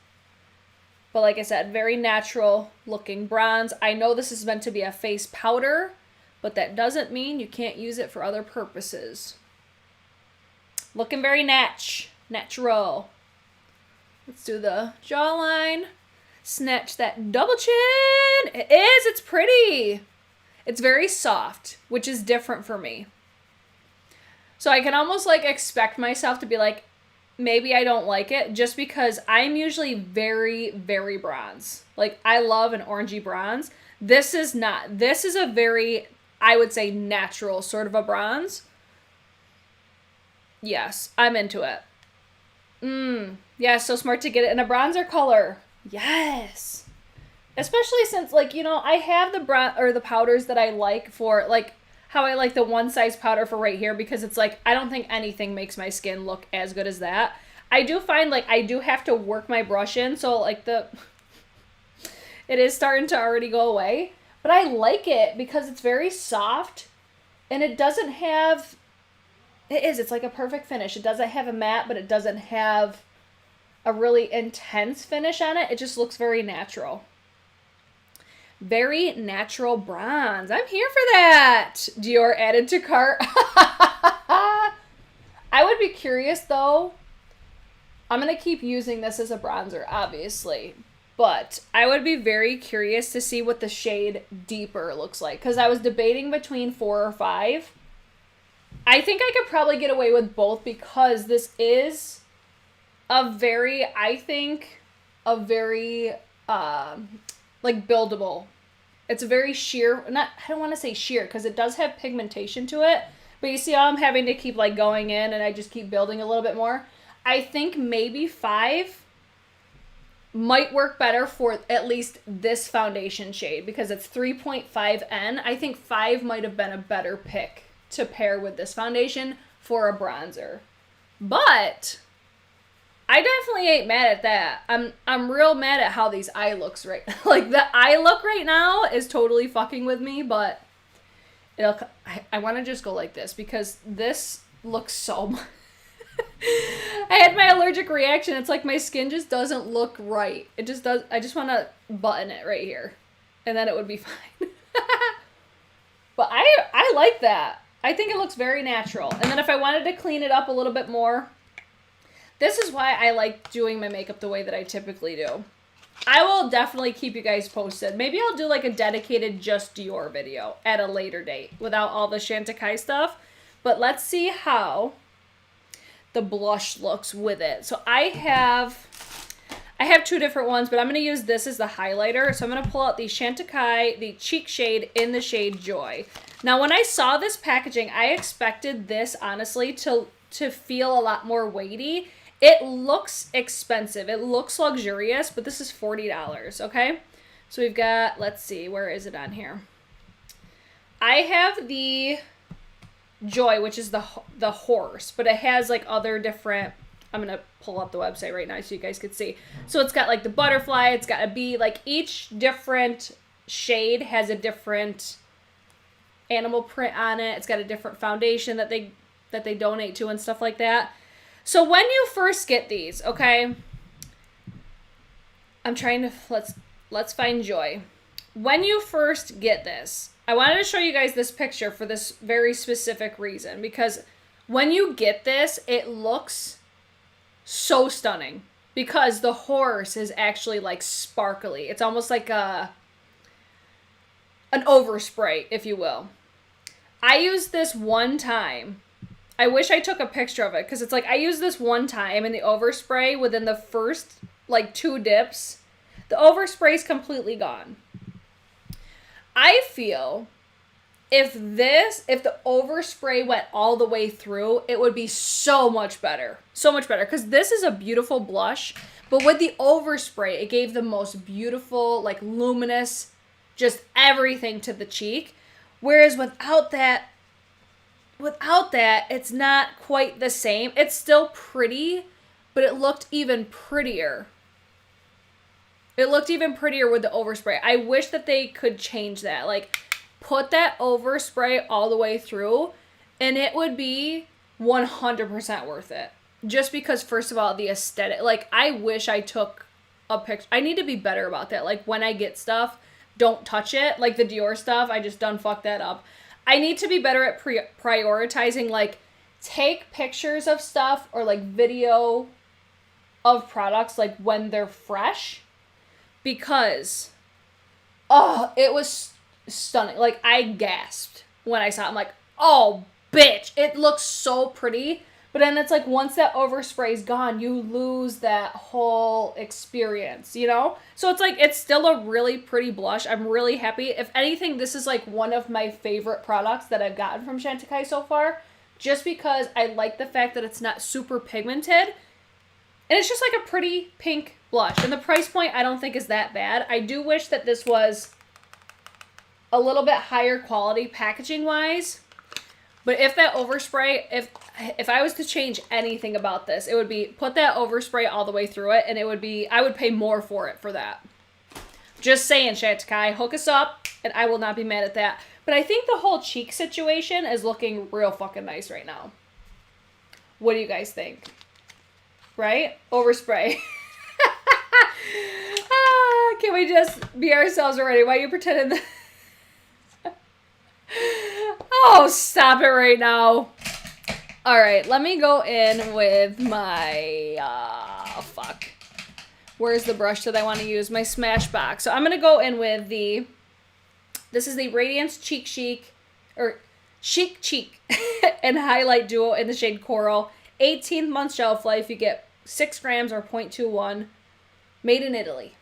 S1: But like I said, very natural looking bronze. I know this is meant to be a face powder, but that doesn't mean you can't use it for other purposes. Looking very natural. Let's do the jawline. Snatch that double chin. It is. It's pretty. It's very soft, which is different for me. So I can almost like expect myself to be like, maybe I don't like it, just because I'm usually very, very bronze. Like, I love an orangey bronze. This is not. This is a very, I would say, natural sort of a bronze. Yes, I'm into it. Yeah, so smart to get it in a bronzer color. Yes. Especially since, like, you know, I have the powders that I like for, like, how I like the one size powder for right here, because it's like, I don't think anything makes my skin look as good as that. I do find, like, I do have to work my brush in, so, like, it is starting to already go away. But I like it because it's very soft, and it doesn't have, it's like a perfect finish. It doesn't have a matte, but it doesn't have a really intense finish on it. It just looks very natural. Very natural bronze. I'm here for that. Dior added to cart. I would be curious, though. I'm going to keep using this as a bronzer, obviously. But I would be very curious to see what the shade deeper looks like. Because I was debating between 4 or 5. I think I could probably get away with both, because this is a very, I think, a very, like, buildable. It's a very sheer, I don't want to say sheer, because it does have pigmentation to it. But you see how I'm having to keep, like, going in, and I just keep building a little bit more. I think maybe 5 might work better for at least this foundation shade, because it's 3.5N. I think 5 might have been a better pick to pair with this foundation for a bronzer. But I definitely ain't mad at that. I'm real mad at how these eye looks right like the eye look right now is totally fucking with me, but I want to just go like this because this looks so I had my allergic reaction. It's like my skin just doesn't look right. It just does. I just want to button it right here and then it would be fine. But I like that. I think it looks very natural. And then if I wanted to clean it up a little bit more, this is why I like doing my makeup the way that I typically do. I will definitely keep you guys posted. Maybe I'll do like a dedicated just Dior video at a later date without all the Chantecaille stuff. But let's see how the blush looks with it. So I have 2 different ones, but I'm going to use this as the highlighter. So I'm going to pull out the Chantecaille, the cheek shade in the shade Joy. Now, when I saw this packaging, I expected this, honestly, to feel a lot more weighty. It looks expensive. It looks luxurious, but this is $40, okay? So we've got, let's see, where is it on here? I have the Joy, which is the horse, but it has like other different, I'm going to pull up the website right now so you guys could see. So it's got like the butterfly, it's got a bee, like each different shade has a different animal print on it. It's got a different foundation that they donate to and stuff like that. So when you first get these, okay, I'm trying to, let's find Joy. When you first get this, I wanted to show you guys this picture for this very specific reason, because when you get this, it looks so stunning because the horse is actually like sparkly. It's almost like an overspray, if you will. I used this one time. I wish I took a picture of it because it's like I used this one time and the overspray within the first like 2 dips, the overspray is completely gone. I feel if the overspray went all the way through, it would be so much better. So much better because this is a beautiful blush, but with the overspray, it gave the most beautiful, like luminous, just everything to the cheek. Whereas without that, it's not quite the same. It's still pretty, but it looked even prettier. It looked even prettier with the overspray. I wish that they could change that. Like, put that overspray all the way through, and it would be 100% worth it. Just because, first of all, the aesthetic. Like, I wish I took a picture. I need to be better about that. Like, when I get stuff, don't touch it. Like, the Dior stuff, I just done fucked that up. I need to be better at prioritizing, like, take pictures of stuff or, like, video of products, like, when they're fresh. Because, oh, it was stunning. Like, I gasped when I saw it. I'm like, oh, bitch. It looks so pretty. But then it's like once that overspray's gone, you lose that whole experience, you know? So it's like, it's still a really pretty blush. I'm really happy. If anything, this is like one of my favorite products that I've gotten from Chantecaille so far. Just because I like the fact that it's not super pigmented. And it's just like a pretty pink blush. And the price point I don't think is that bad. I do wish that this was a little bit higher quality packaging wise. But if that overspray, if I was to change anything about this, it would be put that overspray all the way through it, and it would be, I would pay more for it for that. Just saying, Chantecaille, hook us up, and I will not be mad at that. But I think the whole cheek situation is looking real fucking nice right now. What do you guys think? Right? Overspray. Can we just be ourselves already? Why are you pretending that? Oh, stop it right now. All right, let me go in with my, fuck. Where's the brush that I want to use? My Smashbox. So I'm going to go in with this is the Radiance Cheek Chic, or Chic Cheek and Highlight Duo in the shade Coral. 18 month shelf life. You get 6 grams or 0.21. Made in Italy.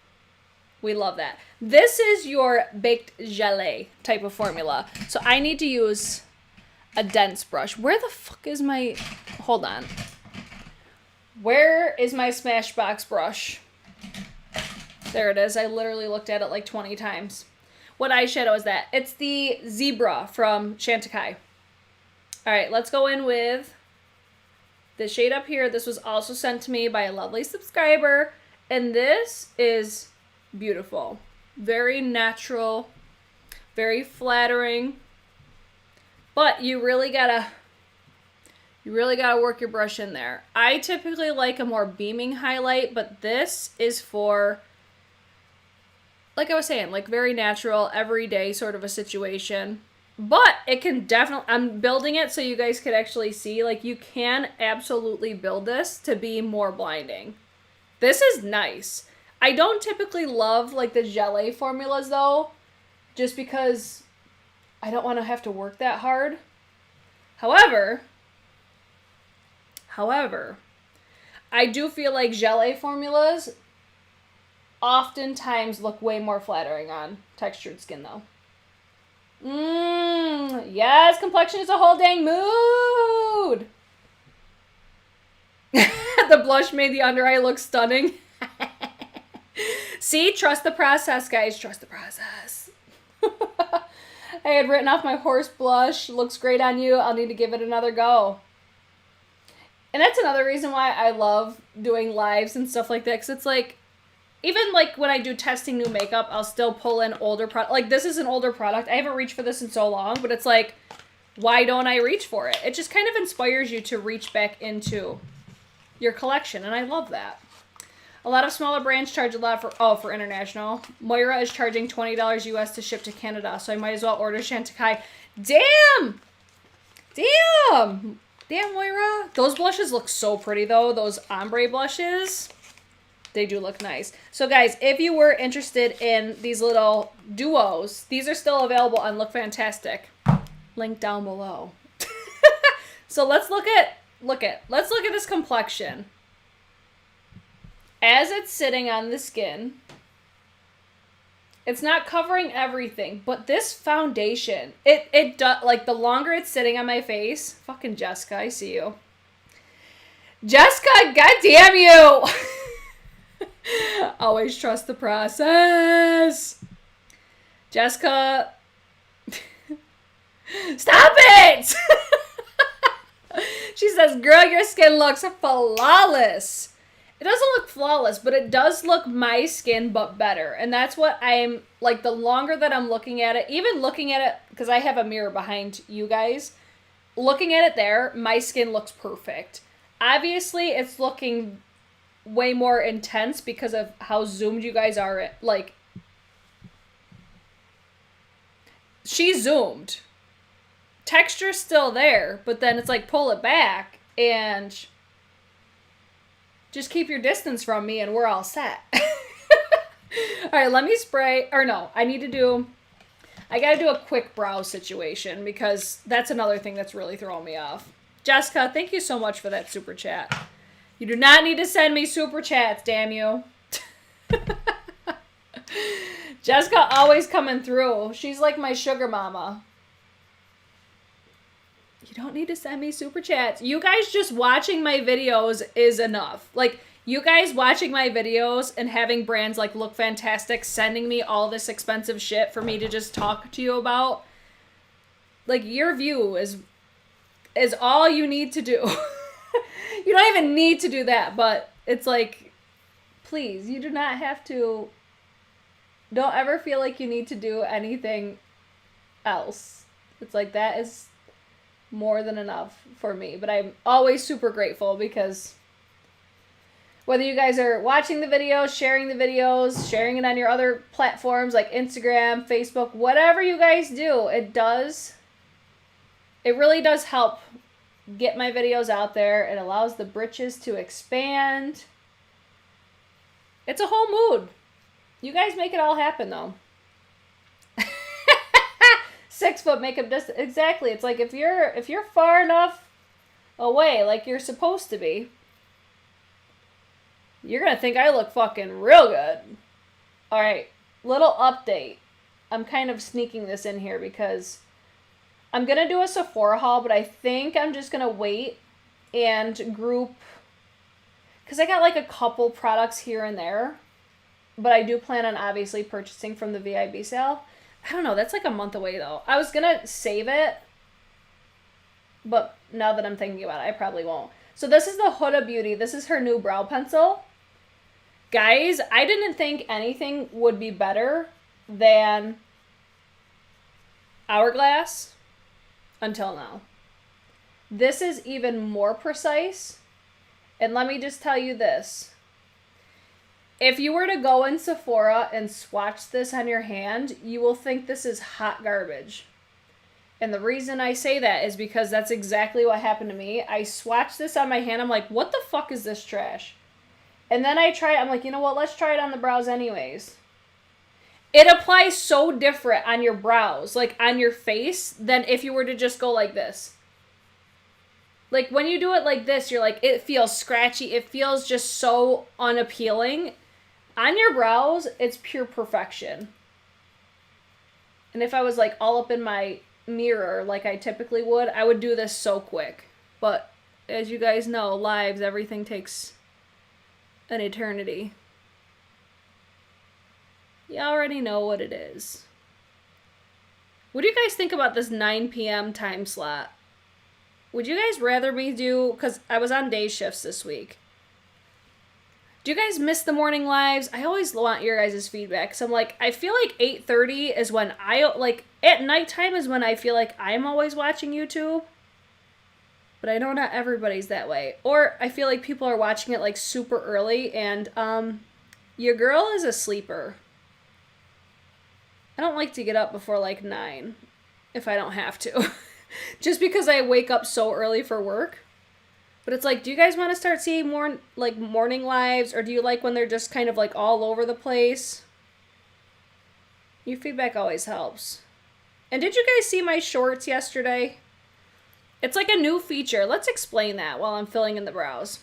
S1: We love that. This is your baked gelée type of formula. So I need to use a dense brush. Where the fuck is my... Hold on. Where is my Smashbox brush? There it is. I literally looked at it like 20 times. What eyeshadow is that? It's the Zebra from Chantecaille. All right, let's go in with The shade up here, this was also sent to me by a lovely subscriber. And this is beautiful. Very natural, very flattering. But you really gotta work your brush in there. I typically like a more beaming highlight, but this is for, like I was saying, like very natural, everyday sort of a situation. But it can definitely, I'm building it so you guys could actually see, like you can absolutely build this to be more blinding. This is nice. I don't typically love like the gelée formulas though, just because I don't want to have to work that hard. However, I do feel like gelée formulas oftentimes look way more flattering on textured skin though. Yes, complexion is a whole dang mood. The blush made the under eye look stunning. See, trust the process, guys. Trust the process. I had written off my horse blush. Looks great on you. I'll need to give it another go. And that's another reason why I love doing lives and stuff like that. Because it's like, even like when I do testing new makeup, I'll still pull in older product. Like this is an older product. I haven't reached for this in so long, but it's like, why don't I reach for it? It just kind of inspires you to reach back into your collection. And I love that. A lot of smaller brands charge a lot for international. Moira is charging $20 US to ship to Canada. So I might as well order Chantecaille. Damn, Moira. Those blushes look so pretty though. Those ombre blushes. They do look nice. So guys, if you were interested in these little duos, these are still available on Look Fantastic. Link down below. So let's look at this complexion. As it's sitting on the skin, it's not covering everything, but this foundation, it does, like the longer it's sitting on my face, fucking Jessica, I see you. Jessica, goddamn you. Always trust the process. Jessica, stop it! She says, girl, your skin looks flawless. It doesn't look flawless, but it does look my skin, but better. And that's what I'm, like, the longer that I'm looking at it, even looking at it, because I have a mirror behind you guys, looking at it there, my skin looks perfect. Obviously, it's looking way more intense because of how zoomed you guys are. Like, she zoomed. Texture's still there, but then it's like pull it back and just keep your distance from me and we're all set. All right, let me spray. Or no, I gotta do a quick brow situation because that's another thing that's really throwing me off. Jessica, thank you so much for that super chat. You do not need to send me super chats, damn you. Jessica always coming through. She's like my sugar mama. You don't need to send me super chats. You guys just watching my videos is enough. Like, you guys watching my videos and having brands like Look Fantastic sending me all this expensive shit for me to just talk to you about. Like, your view is all you need to do. You don't even need to do that, but it's like, please, you do not have to. Don't ever feel like you need to do anything else. It's like, that is more than enough for me. But I'm always super grateful because whether you guys are watching the videos, sharing it on your other platforms like Instagram, Facebook, whatever you guys do, it really does help get my videos out there. It allows the britches to expand. It's a whole mood. You guys make it all happen though. 6 foot makeup distance. Exactly. It's like if you're far enough away like you're supposed to be, you're gonna think I look fucking real good. Alright, little update. I'm kind of sneaking this in here because I'm gonna do a Sephora haul, but I think I'm just gonna wait and group, because I got like a couple products here and there, but I do plan on obviously purchasing from the VIB sale. I don't know, that's like a month away though. I was gonna save it, but now that I'm thinking about it, I probably won't. So this is the Huda Beauty. This is her new brow pencil. Guys, I didn't think anything would be better than Hourglass until now. This is even more precise. And let me just tell you this. If you were to go in Sephora and swatch this on your hand, you will think this is hot garbage. And the reason I say that is because that's exactly what happened to me. I swatched this on my hand. I'm like, what the fuck is this trash? And then I tried it. I'm like, you know what? Let's try it on the brows anyways. It applies so different on your brows, like on your face, than if you were to just go like this. Like when you do it like this, you're like, it feels scratchy. It feels just so unappealing. On your brows, it's pure perfection. And if I was like all up in my mirror like I typically would, I would do this so quick. But as you guys know, lives, everything takes an eternity. You already know what it is. What do you guys think about this 9 p.m. time slot? Would you guys rather me do, because I was on day shifts this week. Do you guys miss the morning lives? I always want your guys' feedback. So I'm like, I feel like 8:30 is when at nighttime is when I feel like I'm always watching YouTube. But I know not everybody's that way. Or I feel like people are watching it like super early and your girl is a sleeper. I don't like to get up before like 9 if I don't have to. Just because I wake up so early for work. But it's like, do you guys want to start seeing more like morning lives, or do you like when they're just kind of like all over the place? Your feedback always helps. And did you guys see my shorts yesterday? It's like a new feature. Let's explain that while I'm filling in the brows.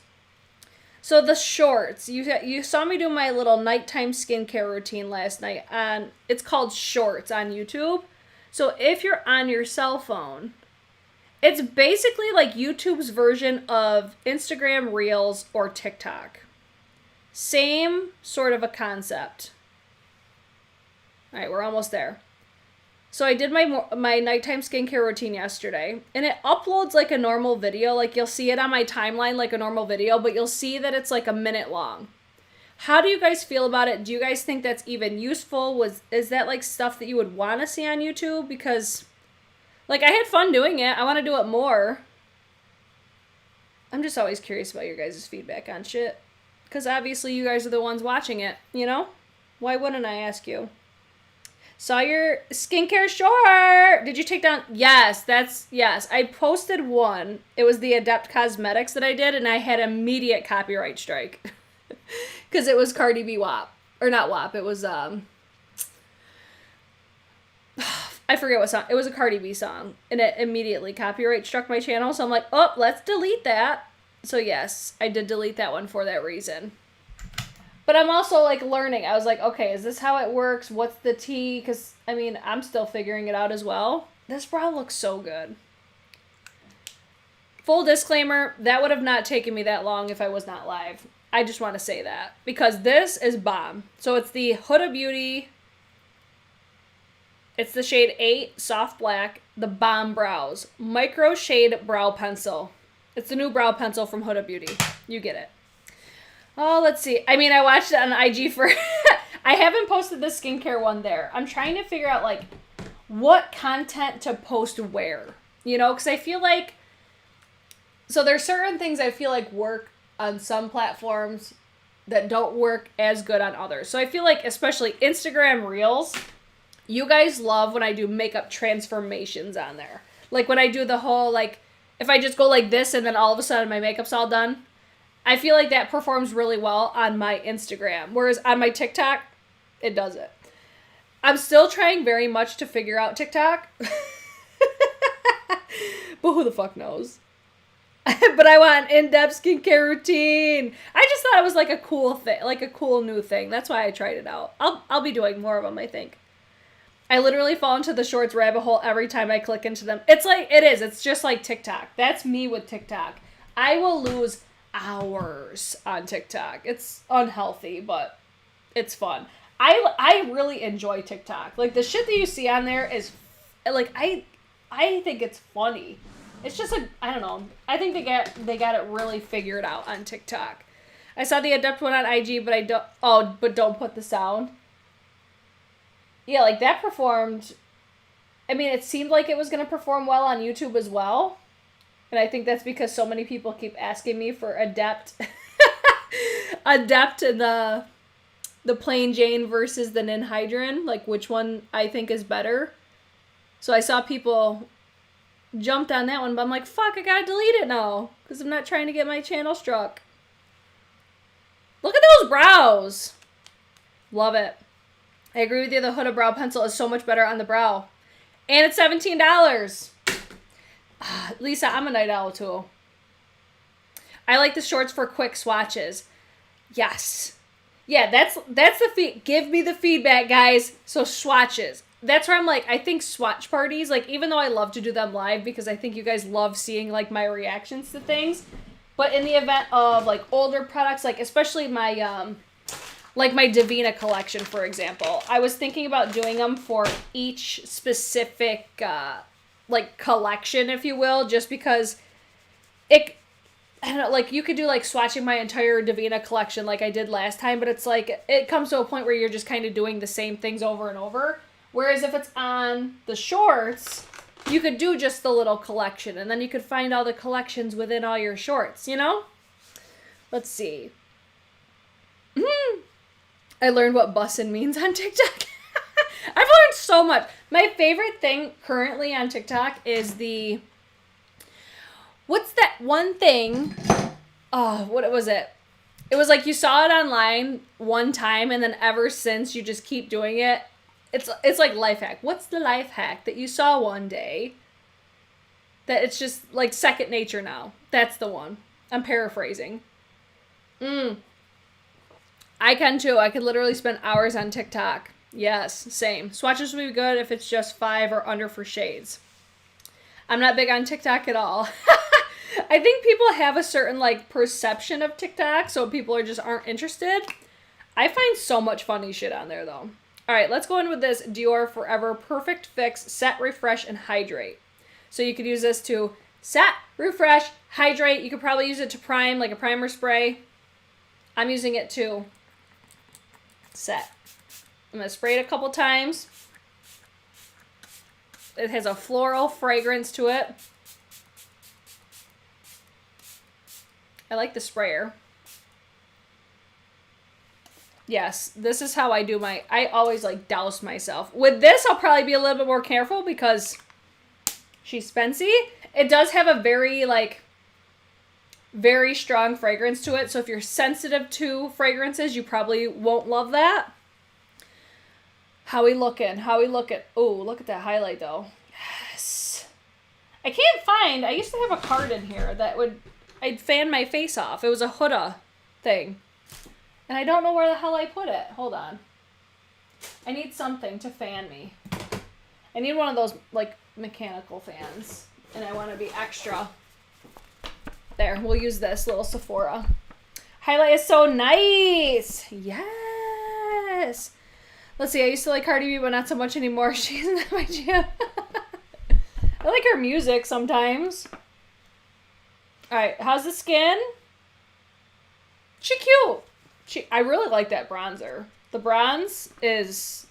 S1: So the shorts, you saw me do my little nighttime skincare routine last night, and it's called Shorts on YouTube. So if you're on your cell phone, it's basically like YouTube's version of Instagram Reels or TikTok. Same sort of a concept. All right, we're almost there. So I did my nighttime skincare routine yesterday, and it uploads like a normal video. Like you'll see it on my timeline like a normal video, but you'll see that it's like a minute long. How do you guys feel about it? Do you guys think that's even useful? Is that like stuff that you would want to see on YouTube? Because like I had fun doing it. I want to do it more. I'm just always curious about your guys' feedback on shit. Because obviously you guys are the ones watching it, you know? Why wouldn't I ask you? Saw your skincare short. Did you take down? Yes. I posted one. It was the Adept Cosmetics that I did, and I had immediate copyright strike. Because it was Cardi B WAP. Or not WAP. It was, I forget what song. It was a Cardi B song. And it immediately copyright struck my channel. So I'm like, oh, let's delete that. So yes, I did delete that one for that reason. But I'm also, like, learning. I was like, okay, is this how it works? What's the tea? Because, I mean, I'm still figuring it out as well. This brow looks so good. Full disclaimer, that would have not taken me that long if I was not live. I just want to say that. Because this is bomb. So it's the Huda Beauty. It's the shade 8, Soft Black, the Balm Brows. Micro Shade Brow Pencil. It's the new brow pencil from Huda Beauty. You get it. Oh, let's see. I mean, I watched it on IG for... I haven't posted the skincare one there. I'm trying to figure out, like, what content to post where. You know, because I feel like... So there's certain things I feel like work on some platforms that don't work as good on others. So I feel like, especially Instagram Reels, you guys love when I do makeup transformations on there. Like, when I do the whole, like, if I just go like this and then all of a sudden my makeup's all done... I feel like that performs really well on my Instagram. Whereas on my TikTok, it doesn't. I'm still trying very much to figure out TikTok. But who the fuck knows? But I want an in-depth skincare routine. I just thought it was like a cool thing, like a cool new thing. That's why I tried it out. I'll be doing more of them, I think. I literally fall into the shorts rabbit hole every time I click into them. It's like, it's just like TikTok. That's me with TikTok. I will lose hours on TikTok. It's unhealthy, but it's fun. I really enjoy TikTok. Like, the shit that you see on there is, like, I think it's funny. It's just I don't know. I think they got it really figured out on TikTok. I saw the Adept one on IG, but don't put the sound. Yeah, like that performed. I mean, it seemed like it was going to perform well on YouTube as well. And I think that's because so many people keep asking me for Adept. Adept and the Plain Jane versus the Ninhydrin. Like, which one I think is better. So I saw people jumped on that one, but I'm like, fuck, I gotta delete it now. Because I'm not trying to get my channel struck. Look at those brows. Love it. I agree with you. The Huda Brow Pencil is so much better on the brow. And it's $17. Lisa, I'm a night owl too. I like the shorts for quick swatches. Yes. Yeah, that's the give me the feedback, guys. So swatches. That's where I'm like, I think swatch parties, like, even though I love to do them live because I think you guys love seeing, like, my reactions to things. But in the event of, like, older products, like, especially my, like, my Divina collection, for example, I was thinking about doing them for each specific, like, collection, if you will, just because I don't know, like, you could do, like, swatching my entire Divina collection like I did last time, but it's, like, it comes to a point where you're just kind of doing the same things over and over. Whereas if it's on the shorts, you could do just the little collection, and then you could find all the collections within all your shorts, you know? Let's see. I learned what bussin' means on TikTok. I've learned so much. My favorite thing currently on TikTok is what's that one thing? Oh, what was it? It was like you saw it online one time, and then ever since you just keep doing it. It's like life hack. What's the life hack that you saw one day that it's just like second nature now? That's the one. I'm paraphrasing. I can too. I could literally spend hours on TikTok. Yes, same. Swatches would be good if it's just 5 or under for shades. I'm not big on TikTok at all. I think people have a certain like perception of TikTok, so people just aren't interested. I find so much funny shit on there though. All right, let's go in with this Dior Forever Perfect Fix Set, Refresh, and Hydrate. So you could use this to set, refresh, hydrate. You could probably use it to prime, like a primer spray. I'm using it to set. I'm going to spray it a couple times. It has a floral fragrance to it. I like the sprayer. Yes, this is how I do I always like douse myself. With this, I'll probably be a little bit more careful because she's Spency. It does have a very strong fragrance to it. So if you're sensitive to fragrances, you probably won't love that. How we looking? Oh, look at that highlight though. Yes. I can't find, I used to have a card in here that I'd fan my face off. It was a Huda thing. And I don't know where the hell I put it. Hold on. I need something to fan me. I need one of those, like, mechanical fans. And I want to be extra. There, we'll use this little Sephora. Highlight is so nice. Yes. Let's see, I used to like Cardi B, but not so much anymore. She's not my jam. I like her music sometimes. All right, how's the skin? She cute. I really like that bronzer. The bronze it's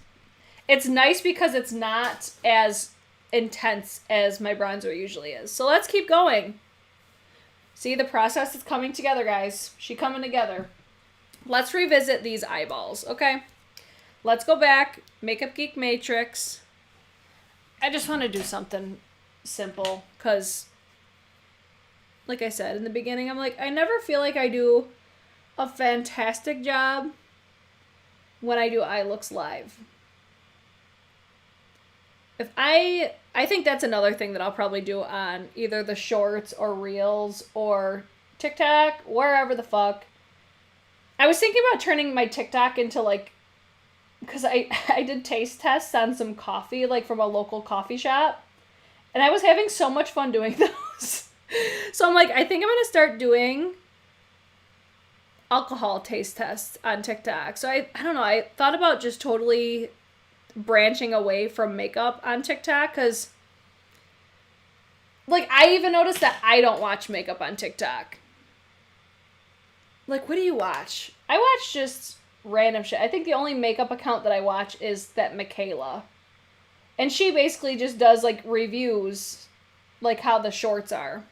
S1: nice because it's not as intense as my bronzer usually is. So let's keep going. See, the process is coming together, guys. She coming together. Let's revisit these eyeballs, okay? Let's go back. Makeup Geek Matrix. I just want to do something simple because, like I said in the beginning, I'm like, I never feel like I do a fantastic job when I do eye looks live. If I think that's another thing that I'll probably do on either the shorts or reels or TikTok, wherever the fuck. I was thinking about turning my TikTok into like, because I did taste tests on some coffee, like from a local coffee shop, and I was having so much fun doing those. So I'm like, I think I'm going to start doing alcohol taste tests on TikTok. So I don't know, I thought about just totally branching away from makeup on TikTok because Like, I even noticed that I don't watch makeup on TikTok. Like, what do you watch? I watch just random shit. I think the only makeup account that I watch is that Michaela. And she basically just does, like, reviews, like how the shorts are.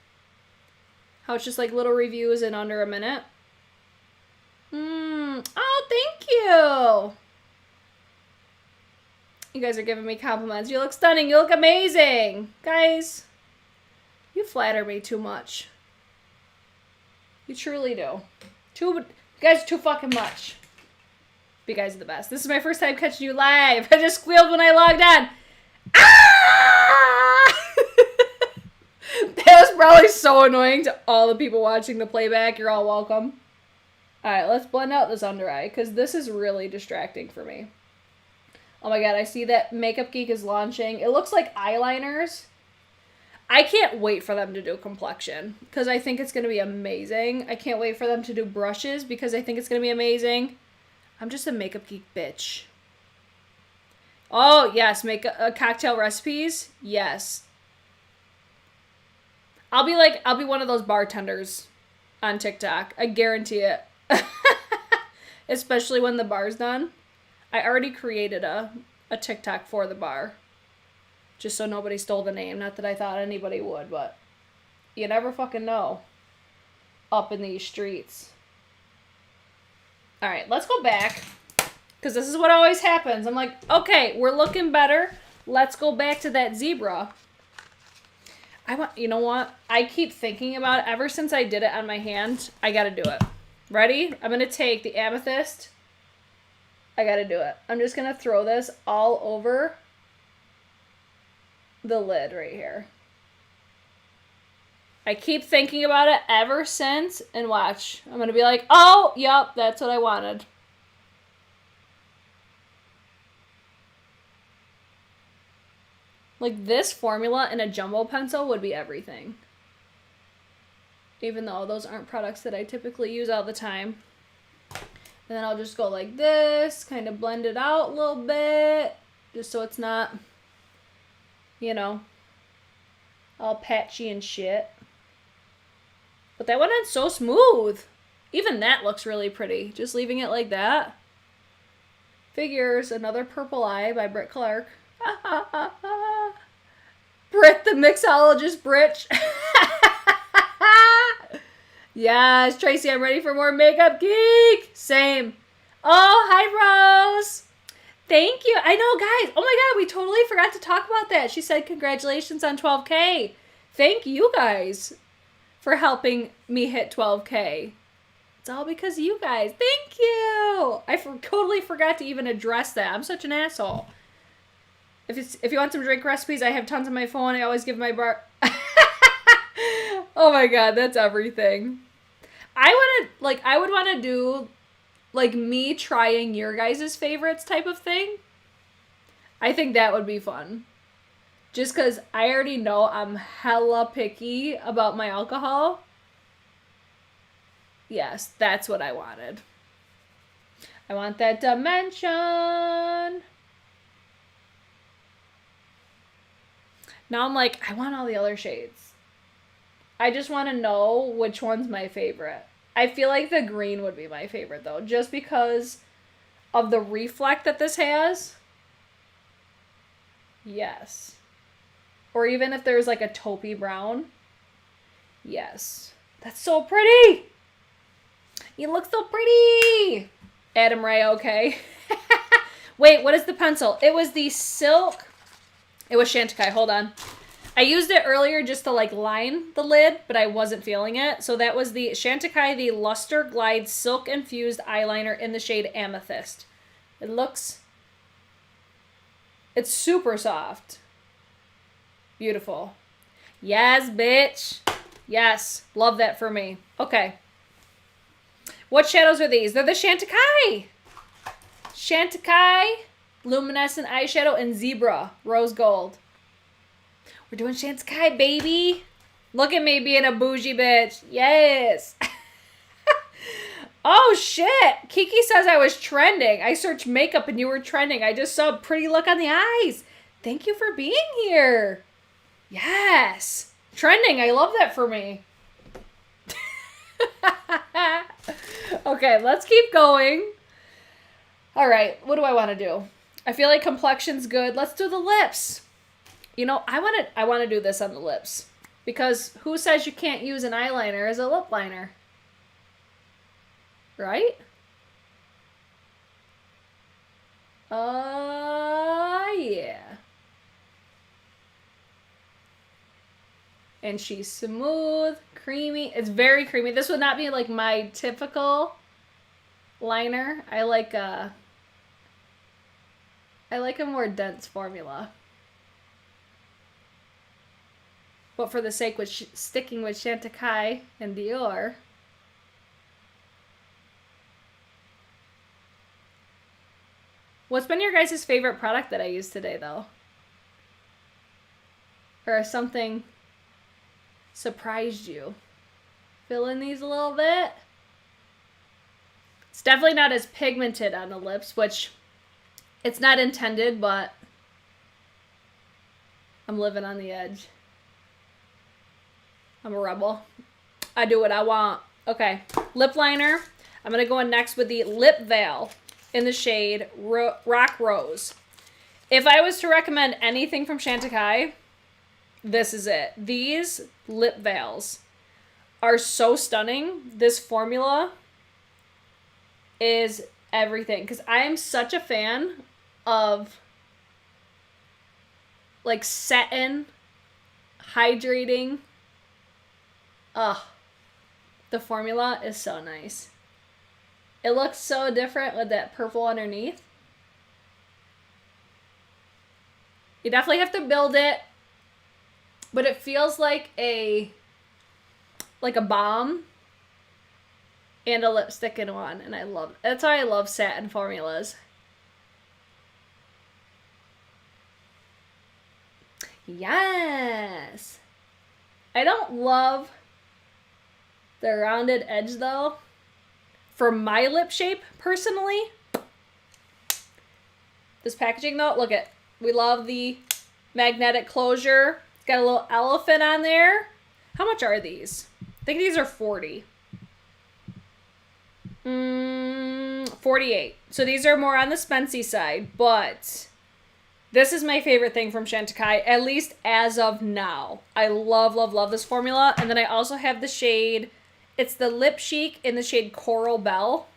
S1: How it's just, like, little reviews in under a minute. Oh, thank you. You guys are giving me compliments. You look stunning. You look amazing. Guys, you flatter me too much. You truly do. You guys are too fucking much. You guys are the best. This is my first time catching you live. I just squealed when I logged on. Ah! That was probably so annoying to all the people watching the playback. You're all welcome. Alright, let's blend out this under eye, because this is really distracting for me. Oh my god, I see that Makeup Geek is launching. It looks like eyeliners. I can't wait for them to do Complexion, because I think it's going to be amazing. I can't wait for them to do brushes, because I think it's going to be amazing. I'm just a Makeup Geek bitch. Oh, yes, make cocktail recipes. Yes. I'll be one of those bartenders on TikTok. I guarantee it. Especially when the bar's done. I already created a TikTok for the bar. Just so nobody stole the name. Not that I thought anybody would, but you never fucking know up in these streets. Alright, let's go back. Because this is what always happens. I'm like, okay, we're looking better. Let's go back to that zebra. You know what? I keep thinking about it. Ever since I did it on my hand, I gotta do it. Ready? I'm gonna take the amethyst. I gotta do it. I'm just gonna throw this all over the lid right here. I keep thinking about it ever since, and watch. I'm gonna be like, oh, yep, that's what I wanted. Like, this formula in a jumbo pencil would be everything. Even though those aren't products that I typically use all the time. And then I'll just go like this, kind of blend it out a little bit, just so it's not, you know, all patchy and shit. But that went on so smooth. Even that looks really pretty. Just leaving it like that. Figures. Another purple eye by Brit Clark. Brit the mixologist Britch. Yes, Tracy, I'm ready for more Makeup Geek. Same. Oh, hi, Rose. Thank you. I know, guys. Oh my god, we totally forgot to talk about that. She said congratulations on 12K. Thank you guys for helping me hit 12K. It's all because of you guys. Thank you. I totally forgot to even address that. I'm such an asshole. If you want some drink recipes, I have tons on my phone. I always give my bar... Oh my god, that's everything. I would want to do, like, me trying your guys' favorites type of thing. I think that would be fun. Just because I already know I'm hella picky about my alcohol. Yes, that's what I wanted. I want that dimension. Now I'm like, I want all the other shades. I just want to know which one's my favorite. I feel like the green would be my favorite, though. Just because of the reflect that this has. Yes. Or even if there's like a taupey brown. Yes. That's so pretty! You look so pretty! Adam Ray, okay. Wait, what is the pencil? It was the Silk... It was Chantecaille. Hold on. I used it earlier just to, like, line the lid, but I wasn't feeling it. So that was the Chantecaille, the Luster Glide Silk Infused Eyeliner in the shade Amethyst. It's super soft. Beautiful. Yes, bitch. Yes. Love that for me. Okay. What shadows are these? They're the Chantecaille. Chantecaille, Luminescent Eyeshadow, and Zebra Rose Gold. We're doing Chantecaille, baby. Look at me being a bougie bitch. Yes. Oh, shit. Kiki says I was trending. I searched makeup and you were trending. I just saw a pretty look on the eyes. Thank you for being here. Yes. Trending. I love that for me. Okay, let's keep going. All right, what do I want to do? I feel like Complexion's good. Let's do the lips. You know, I want to do this on the lips. Because who says you can't use an eyeliner as a lip liner? Right? Yeah. And she's smooth, creamy. It's very creamy. This would not be like my typical liner. I like a more dense formula. But for the sake of sticking with Chantecaille and Dior, what's been your guys' favorite product that I used today, though? Or something surprised you? Fill in these a little bit. It's definitely not as pigmented on the lips, which it's not intended, but I'm living on the edge. I'm a rebel. I do what I want. Okay, lip liner. I'm going to go in next with the Lip Veil in the shade Rock Rose. If I was to recommend anything from Chantecaille, this is it. These lip veils are so stunning. This formula is everything. Because I am such a fan of like satin, hydrating. The formula is so nice. It looks so different with that purple underneath. You definitely have to build it, but it feels like a balm and a lipstick in one, and I love it. That's why I love satin formulas. Yes. I don't love the rounded edge though. For my lip shape, personally. This packaging though, look at, we love the magnetic closure. It's got a little elephant on there. How much are these? I think these are 40. 48. So these are more on the spency side, but this is my favorite thing from Chantecaille, at least as of now. I love, love, love this formula. And then I also have the shade, it's the Lip Chic in the shade Coral Belle.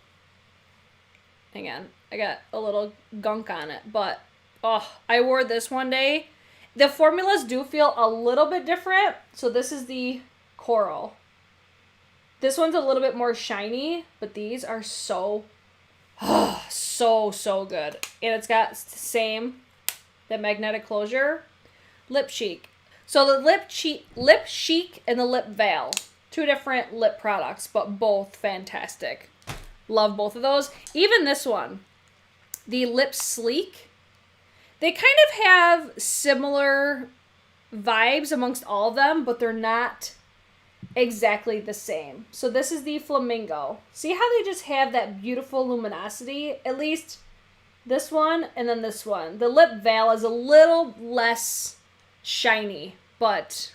S1: Hang on, I got a little gunk on it, but oh, I wore this one day. The formulas do feel a little bit different. So this is the Coral. This one's a little bit more shiny, but these are so good. And it's got the same, the magnetic closure. Lip Chic. So the Lip Chic and the Lip Veil. Two different lip products, but both fantastic. Love both of those. Even this one, the Lip Sleek. They kind of have similar vibes amongst all of them, but they're not exactly the same. So this is the Flamingo. See how they just have that beautiful luminosity? At least this one and then this one. The Lip Veil is a little less shiny, but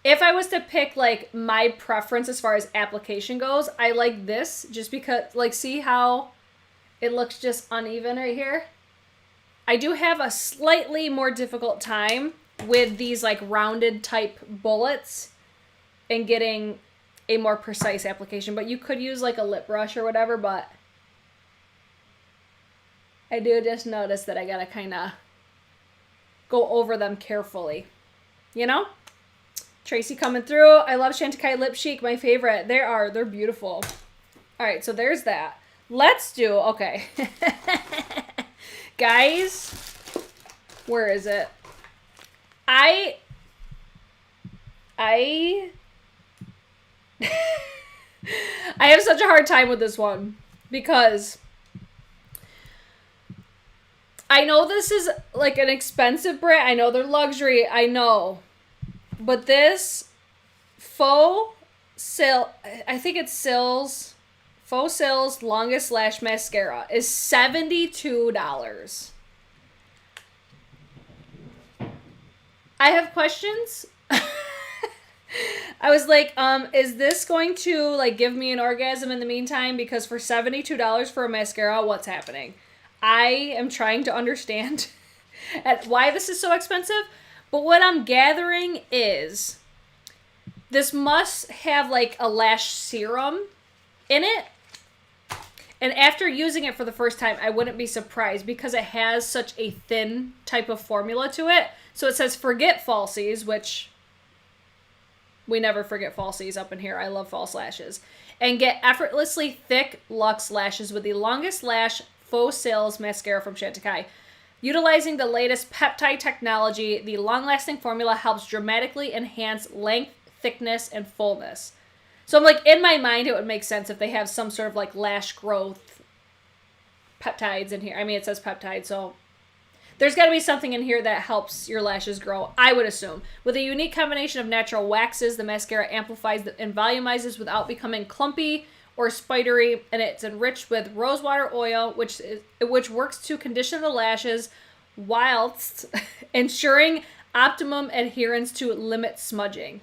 S1: if I was to pick like my preference as far as application goes, I like this just because, like, see how it looks just uneven right here? I do have a slightly more difficult time with these like rounded type bullets and getting a more precise application, but you could use like a lip brush or whatever, but I do just notice that I gotta kind of go over them carefully, you know? Tracy coming through. I love Chantecaille Lip Chic, my favorite. They're beautiful. All right, so there's that. Let's do, okay. Guys, where is it? I have such a hard time with this one because I know this is like an expensive brand. I know they're luxury. I know. But this Faux Sills Longest Lash Mascara is $72. I have questions. I was like, is this going to like give me an orgasm in the meantime? Because for $72 for a mascara, what's happening? I am trying to understand why this is so expensive. But what I'm gathering is this must have like a lash serum in it. And after using it for the first time, I wouldn't be surprised because it has such a thin type of formula to it. So it says forget falsies, which we never forget falsies up in here. I love false lashes. And get effortlessly thick luxe lashes with the longest lash faux sales mascara from Chantecaille. Utilizing the latest peptide technology, the long-lasting formula helps dramatically enhance length, thickness, and fullness. So I'm like, in my mind, it would make sense if they have some sort of like lash growth peptides in here. I mean, it says peptide, so there's got to be something in here that helps your lashes grow, I would assume. With a unique combination of natural waxes, the mascara amplifies and volumizes without becoming clumpy or spidery, and it's enriched with rosewater oil, which works to condition the lashes whilst ensuring optimum adherence to limit smudging.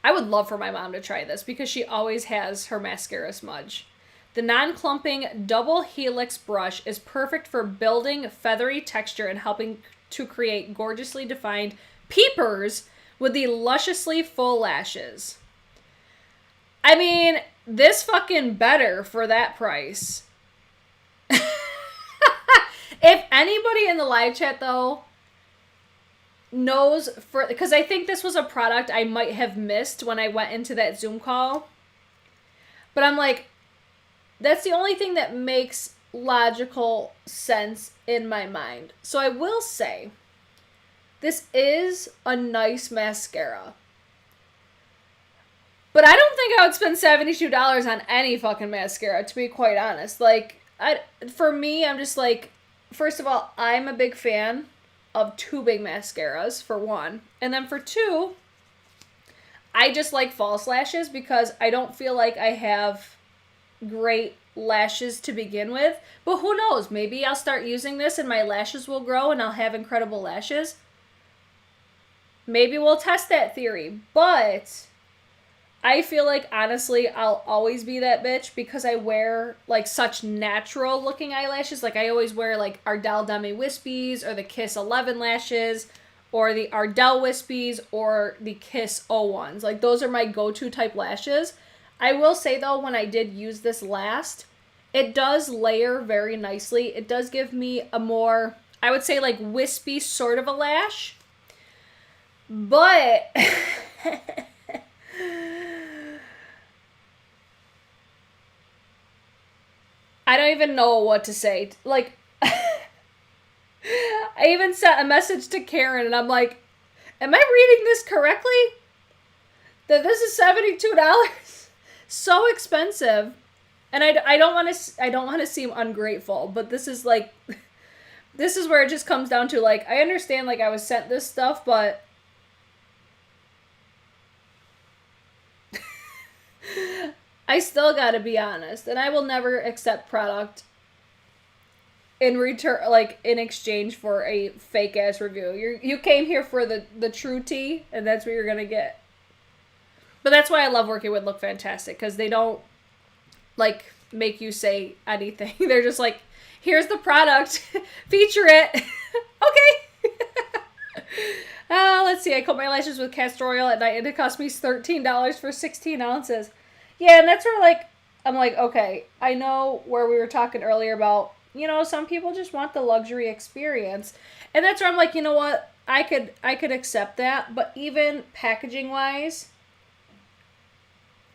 S1: I would love for my mom to try this because she always has her mascara smudge. The non-clumping double helix brush is perfect for building feathery texture and helping to create gorgeously defined peepers with the lusciously full lashes. I mean, this fucking better for that price. If anybody in the live chat, though, knows because I think this was a product I might have missed when I went into that Zoom call. But I'm like, that's the only thing that makes logical sense in my mind. So I will say, this is a nice mascara. But I don't think I would spend $72 on any fucking mascara, to be quite honest. Like, for me, I'm just like, first of all, I'm a big fan of tubing mascaras, for one. And then for two, I just like false lashes because I don't feel like I have great lashes to begin with. But who knows? Maybe I'll start using this and my lashes will grow and I'll have incredible lashes. Maybe we'll test that theory. But I feel like, honestly, I'll always be that bitch because I wear, like, such natural looking eyelashes. Like, I always wear, like, Ardell Demi Wispies or the Kiss 11 lashes or the Ardell Wispies or the Kiss 01s. Like, those are my go-to type lashes. I will say, though, when I did use this last, it does layer very nicely. It does give me a more, I would say, like, wispy sort of a lash. But I don't even know what to say. Like, I even sent a message to Karen and I'm like, am I reading this correctly? That this is $72? So expensive. And I don't want to seem ungrateful, but this is like, this is where it just comes down to, like, I understand, like, I was sent this stuff, but I still gotta be honest, and I will never accept product in return, like, in exchange for a fake ass review. You came here for the true tea, and that's what you're gonna get. But that's why I love working with Look Fantastic, because they don't, like, make you say anything. They're just like, here's the product, feature it. Okay. Let's see. I cut my lashes with castor oil at night, and it cost me $13 for 16 ounces. Yeah, and that's where, like, I'm like, okay, I know where we were talking earlier about, you know, some people just want the luxury experience. And that's where I'm like, you know what? I could accept that, but even packaging-wise,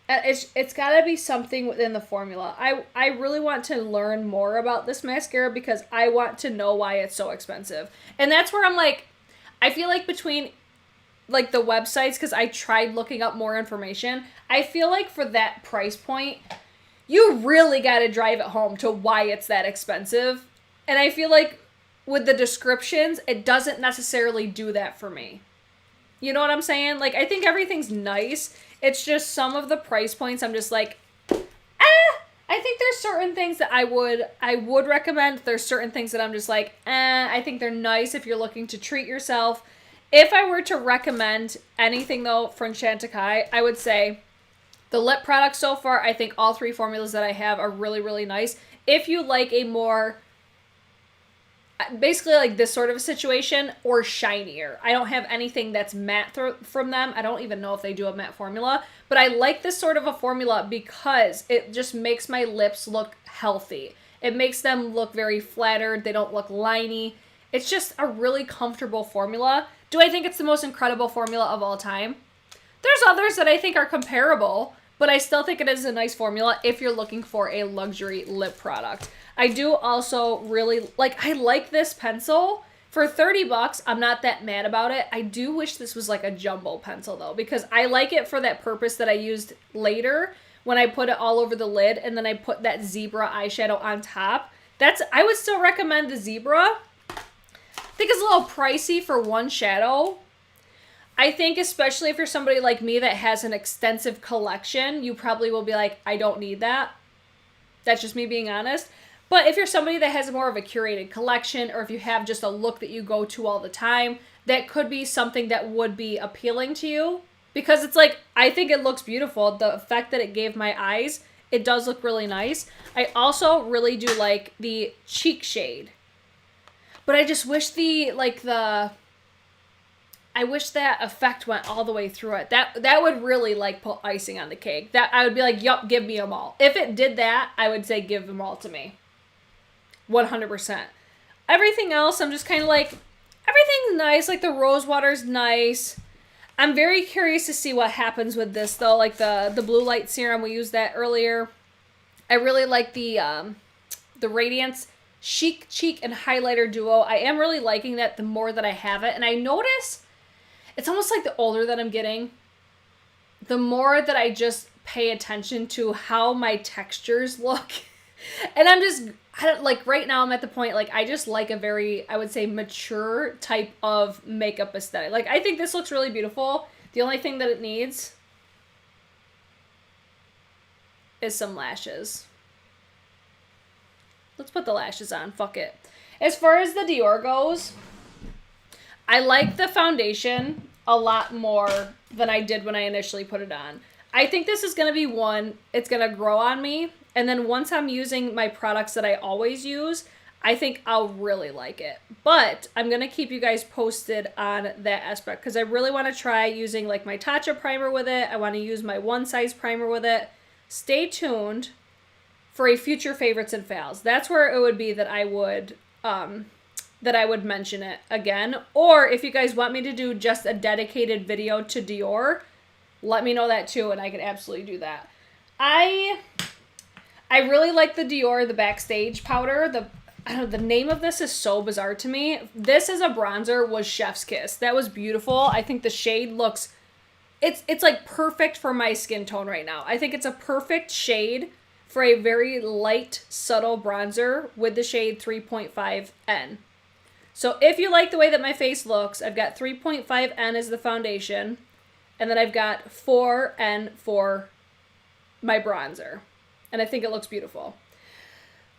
S1: it's got to be something within the formula. I really want to learn more about this mascara because I want to know why it's so expensive. And that's where I'm like, I feel like between, like, the websites, because I tried looking up more information, I feel like for that price point, you really got to drive it home to why it's that expensive. And I feel like with the descriptions, it doesn't necessarily do that for me. You know what I'm saying? Like, I think everything's nice. It's just some of the price points I'm just like, I think there's certain things that I would recommend. There's certain things that I'm just like, I think they're nice if you're looking to treat yourself. If I were to recommend anything though from Chantecaille, I would say the lip products so far, I think all 3 formulas that I have are really, really nice. If you like a more, basically like this sort of a situation or shinier. I don't have anything that's matte from them. I don't even know if they do a matte formula, but I like this sort of a formula because it just makes my lips look healthy. It makes them look very flattered. They don't look liney. It's just a really comfortable formula. Do I think it's the most incredible formula of all time? There's others that I think are comparable, but I still think it is a nice formula if you're looking for a luxury lip product. I do also really I like this pencil. For 30 bucks, I'm not that mad about it. I do wish this was like a jumbo pencil though, because I like it for that purpose that I used later when I put it all over the lid and then I put that zebra eyeshadow on top. I would still recommend the zebra. I think it's a little pricey for one shadow. I think especially if you're somebody like me that has an extensive collection, you probably will be like, I don't need that. That's just me being honest. But if you're somebody that has more of a curated collection, or if you have just a look that you go to all the time, that could be something that would be appealing to you. Because it's like, I think it looks beautiful. The effect that it gave my eyes, it does look really nice. I also really do like the cheek shade. But I just wish I wish that effect went all the way through it. That would really like put icing on the cake. That I would be like, yup, give me them all. If it did that, I would say give them all to me. 100%. Everything else, I'm just kind of like, everything's nice. Like the rose water's nice. I'm very curious to see what happens with this though. Like the blue light serum, we used that earlier. I really like the Radiance Chic Cheek and Highlighter Duo. I am really liking that the more that I have it. And I notice it's almost like the older that I'm getting, the more that I just pay attention to how my textures look. And right now I'm at the point, like, I just like a very, I would say, mature type of makeup aesthetic. Like, I think this looks really beautiful. The only thing that it needs is some lashes. Let's put the lashes on. Fuck it. As far as the Dior goes, I like the foundation a lot more than I did when I initially put it on. I think this is going to be one, it's going to grow on me. And then once I'm using my products that I always use, I think I'll really like it. But I'm going to keep you guys posted on that aspect because I really want to try using like my Tatcha primer with it. I want to use my One Size primer with it. Stay tuned for a future favorites and fails. That's where it would be that I would mention it again. Or if you guys want me to do just a dedicated video to Dior, let me know that too, and I could absolutely do that. I really like the Dior, the Backstage powder. The name of this is so bizarre to me. This as a bronzer was chef's kiss. That was beautiful. I think the shade looks, it's like perfect for my skin tone right now. I think it's a perfect shade for a very light, subtle bronzer with the shade 3.5N. So if you like the way that my face looks, I've got 3.5N as the foundation, and then I've got 4N for my bronzer. And I think it looks beautiful.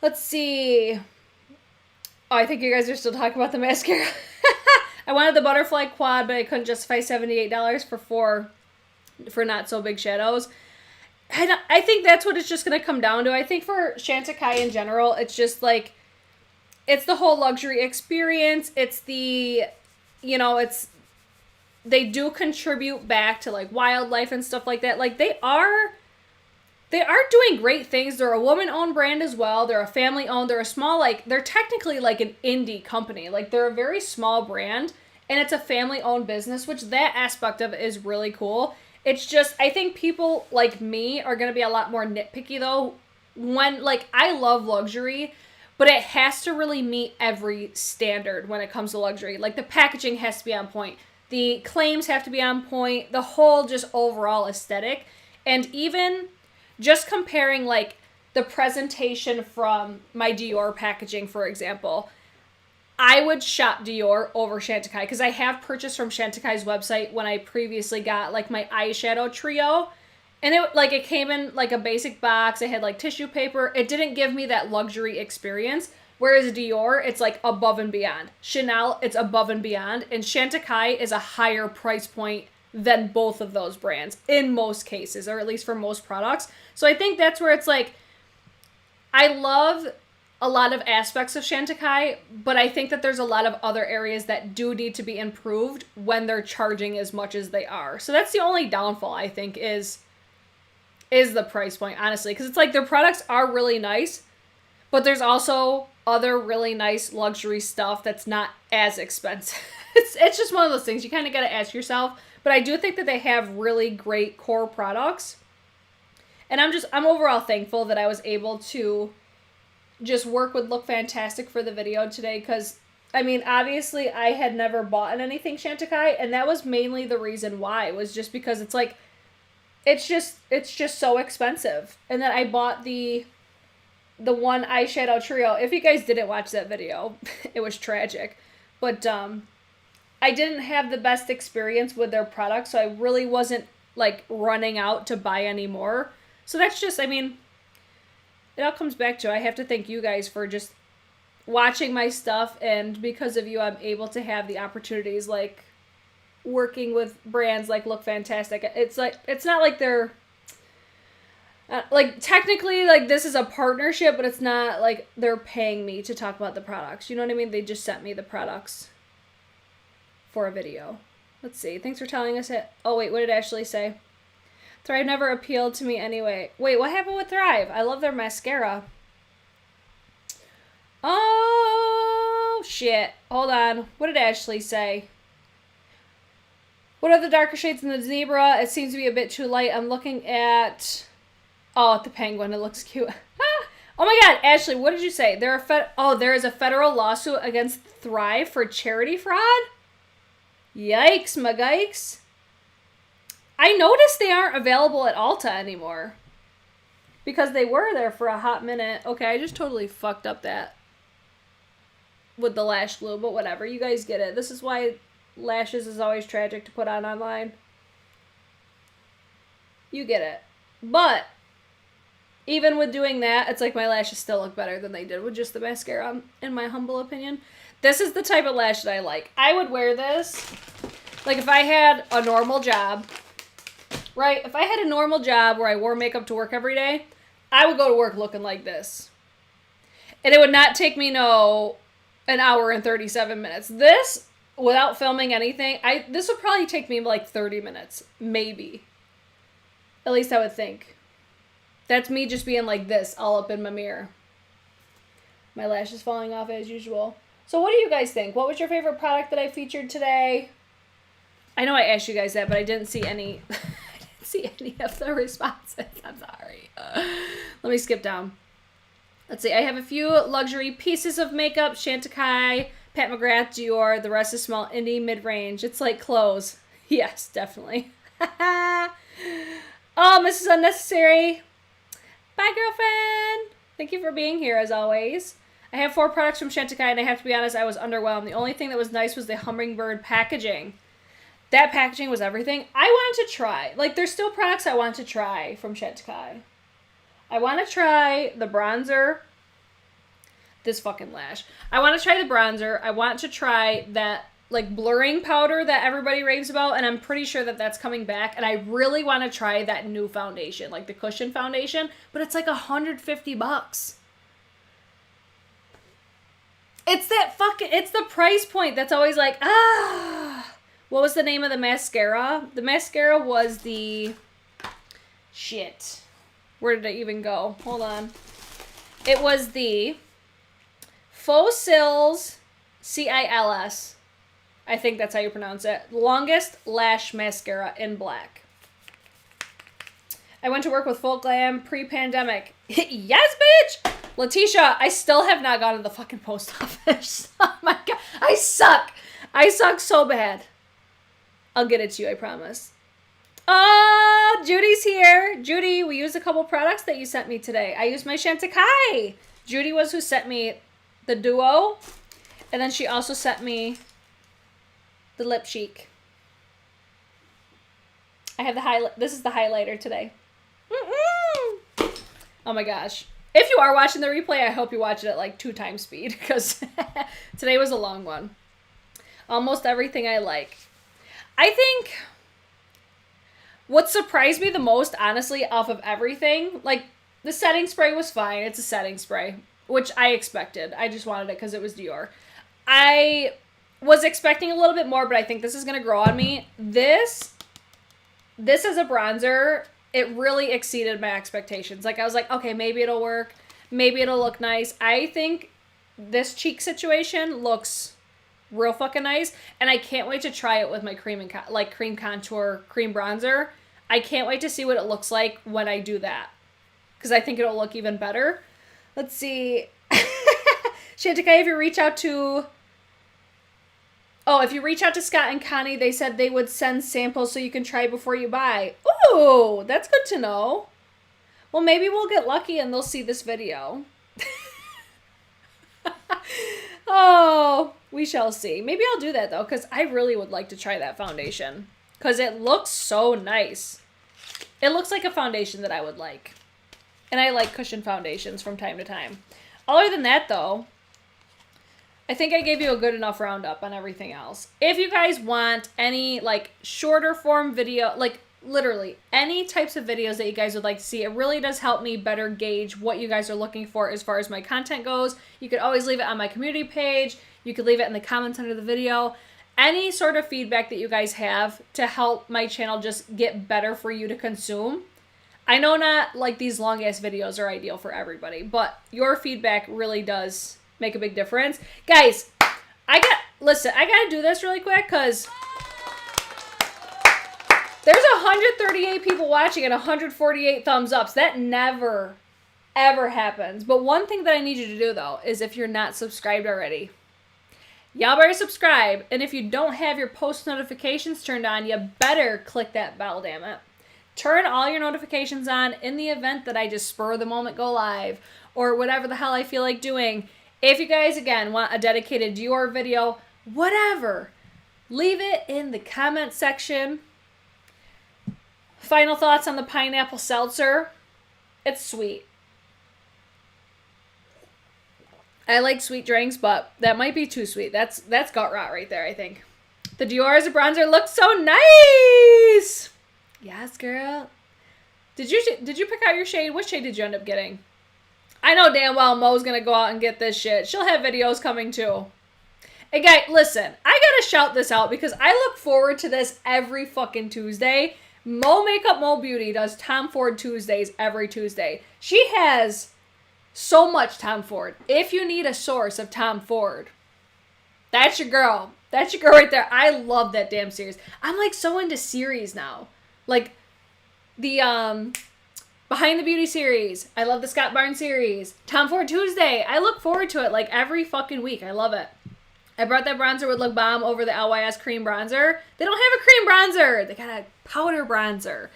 S1: Let's see. Oh, I think you guys are still talking about the mascara. I wanted the butterfly quad, but I couldn't justify $78 for not so big shadows. And I think that's what it's just going to come down to. I think for Chantecaille in general, it's just like, it's the whole luxury experience. It's the, they do contribute back to like wildlife and stuff like that. Like they are doing great things. They're a woman-owned brand as well. They're a family-owned. They're a small, they're technically like an indie company. Like they're a very small brand and it's a family-owned business, which that aspect of it is really cool. It's just, I think people like me are going to be a lot more nitpicky though. When, I love luxury, but it has to really meet every standard when it comes to luxury. Like the packaging has to be on point. The claims have to be on point. The whole just overall aesthetic. And even just comparing the presentation from my Dior packaging, for example, I would shop Dior over Chantecaille because I have purchased from Chantecaille's website when I previously got my eyeshadow trio. And it came in a basic box. It had tissue paper. It didn't give me that luxury experience. Whereas Dior, it's like above and beyond. Chanel, it's above and beyond. And Chantecaille is a higher price point than both of those brands in most cases, or at least for most products. So I think that's where it's like, I love a lot of aspects of Chantecaille, but I think that there's a lot of other areas that do need to be improved when they're charging as much as they are. So that's the only downfall, I think, is the price point, honestly. Because it's like their products are really nice, but there's also other really nice luxury stuff that's not as expensive. It's just one of those things you kind of got to ask yourself. But I do think that they have really great core products. And I'm overall thankful that I was able to just work with Look Fantastic for the video today. Because, I mean, obviously I had never bought anything Chantecaille. And that was mainly the reason why. Was just because it's like, it's just so expensive. And then I bought the one eyeshadow trio. If you guys didn't watch that video, it was tragic. But I didn't have the best experience with their products, so I really wasn't like running out to buy any more. So that's just, I mean, it all comes back to I have to thank you guys for just watching my stuff, and because of you, I'm able to have the opportunities like working with brands like Look Fantastic. It's like, it's not like they're like technically like this is a partnership, but it's not like they're paying me to talk about the products. You know what I mean? They just sent me the products for a video. Let's see. Thanks for telling us it. Oh wait, what did Ashley say? Thrive never appealed to me anyway. Wait, what happened with Thrive? I love their mascara. Oh shit. Hold on. What did Ashley say? What are the darker shades in the zebra? It seems to be a bit too light. I'm looking at the penguin. It looks cute. Oh my god, Ashley, what did you say? There is a federal lawsuit against Thrive for charity fraud? Yikes, magikes. I noticed they aren't available at Ulta anymore. Because they were there for a hot minute. Okay, I just totally fucked up that with the lash glue, but whatever. You guys get it. This is why lashes is always tragic to put on online. You get it. But even with doing that, it's like my lashes still look better than they did with just the mascara, in my humble opinion. This is the type of lash that I like. I would wear this, like if I had a normal job, right? If I had a normal job where I wore makeup to work every day, I would go to work looking like this. And it would not take me, an hour and 37 minutes. This, without filming anything, this would probably take me like 30 minutes, maybe. At least I would think. That's me just being like this, all up in my mirror. My lashes falling off as usual. So what do you guys think? What was your favorite product that I featured today? I know I asked you guys that, but I didn't see any. I didn't see any of the responses. I'm sorry. Let me skip down. Let's see. I have a few luxury pieces of makeup: Chantecaille, Pat McGrath, Dior. The rest is small indie mid-range. It's like clothes. Yes, definitely. Oh, Mrs. Unnecessary. Bye, girlfriend. Thank you for being here, as always. I have 4 products from Chantecaille, and I have to be honest, I was underwhelmed. The only thing that was nice was the hummingbird packaging. That packaging was everything. I wanted to try. Like, there's still products I want to try from Chantecaille. I want to try the bronzer. This fucking lash. I want to try the bronzer. I want to try that, like, blurring powder that everybody raves about, and I'm pretty sure that that's coming back. And I really want to try that new foundation, like the cushion foundation, but it's like $150. It's the price point that's always like, what was the name of the mascara? The mascara was the, shit. Where did it even go? Hold on. It was the Faux Cils CILS. I think that's how you pronounce it. Longest lash mascara in black. I went to work with Full Glam pre-pandemic. Yes, bitch! Letitia, I still have not gone to the fucking post office. Oh my god. I suck. I suck so bad. I'll get it to you, I promise. Oh, Judy's here. Judy, we used a couple products that you sent me today. I used my Chantecaille. Judy was who sent me the Duo. And then she also sent me the Lip Cheek. I have the highlight. This is the highlighter today. Oh my gosh. If you are watching the replay, I hope you watch it at like 2 times speed because today was a long one. Almost everything I like. I think what surprised me the most, honestly, off of everything, like the setting spray was fine. It's a setting spray, which I expected. I just wanted it because it was Dior. I was expecting a little bit more, but I think this is going to grow on me. This as a bronzer, it really exceeded my expectations. Like, I was like, okay, maybe it'll work. Maybe it'll look nice. I think this cheek situation looks real fucking nice, and I can't wait to try it with my cream contour cream bronzer. I can't wait to see what it looks like when I do that, because I think it'll look even better. Let's see. Chantecaille, if you reach out to Scott and Connie, they said they would send samples so you can try before you buy. Ooh, that's good to know. Well, maybe we'll get lucky and they'll see this video. Oh, we shall see. Maybe I'll do that, though, because I really would like to try that foundation, because it looks so nice. It looks like a foundation that I would like. And I like cushion foundations from time to time. Other than that, though, I think I gave you a good enough roundup on everything else. If you guys want any, like, shorter form video, like, literally any types of videos that you guys would like to see, it really does help me better gauge what you guys are looking for as far as my content goes. You could always leave it on my community page. You could leave it in the comments under the video. Any sort of feedback that you guys have to help my channel just get better for you to consume. I know not like these long ass videos are ideal for everybody, but your feedback really does make a big difference. Guys, I gotta do this really quick because there's 138 people watching and 148 thumbs ups. That never, ever happens. But one thing that I need you to do, though, is if you're not subscribed already, y'all better subscribe. And if you don't have your post notifications turned on, you better click that bell, damn it. Turn all your notifications on in the event that I just spur of the moment go live or whatever the hell I feel like doing. If you guys, again, want a dedicated Dior video, whatever, leave it in the comment section. Final thoughts on the pineapple seltzer. It's sweet. I like sweet drinks, but that might be too sweet. That's gut rot right there, I think. The Dior as a bronzer looks so nice. Yes, girl. Did you pick out your shade? What shade did you end up getting? I know damn well Mo's gonna go out and get this shit. She'll have videos coming too. Hey guys, listen, I gotta shout this out because I look forward to this every fucking Tuesday. Mo Makeup Mo Beauty does Tom Ford Tuesdays every Tuesday. She has so much Tom Ford. If you need a source of Tom Ford, that's your girl. That's your girl right there. I love that damn series. I'm like so into series now. Like the Behind the Beauty series. I love the Scott Barnes series. Tom Ford Tuesday. I look forward to it like every fucking week. I love it. I brought that bronzer with Lip Balm over the LYS cream bronzer. They don't have a cream bronzer. They got a powder bronzer.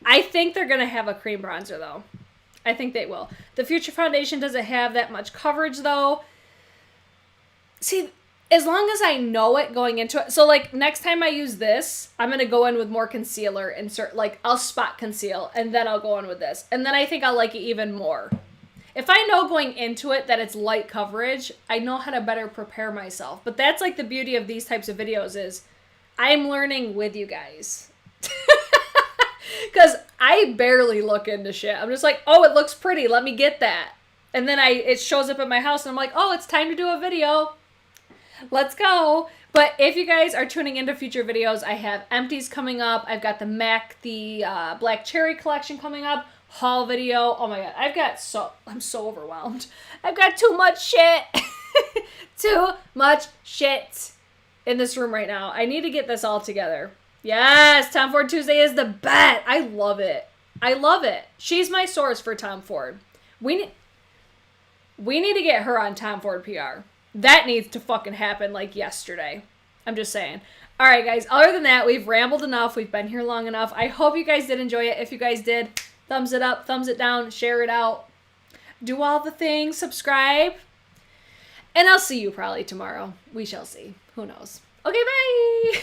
S1: I think they're going to have a cream bronzer, though. I think they will. The Future Foundation doesn't have that much coverage, though. See, as long as I know it going into it. So, like, next time I use this, I'm going to go in with more concealer. I'll spot conceal, and then I'll go in with this. And then I think I'll like it even more. If I know going into it that it's light coverage, I know how to better prepare myself. But that's like the beauty of these types of videos is I'm learning with you guys. Because I barely look into shit. I'm just like, oh, it looks pretty. Let me get that. And then it shows up at my house and I'm like, oh, it's time to do a video. Let's go. But if you guys are tuning into future videos, I have empties coming up. I've got the MAC, the Black Cherry collection coming up. Haul video. Oh my god, I'm so overwhelmed. I've got too much shit. Too much shit in this room right now. I need to get this all together. Yes, Tom Ford Tuesday is the bet. I love it. I love it. She's my source for Tom Ford. We need to get her on Tom Ford PR. That needs to fucking happen like yesterday. I'm just saying. All right, guys. Other than that, we've rambled enough. We've been here long enough. I hope you guys did enjoy it. If you guys did, thumbs it up, thumbs it down, share it out. Do all the things, subscribe. And I'll see you probably tomorrow. We shall see. Who knows? Okay, bye.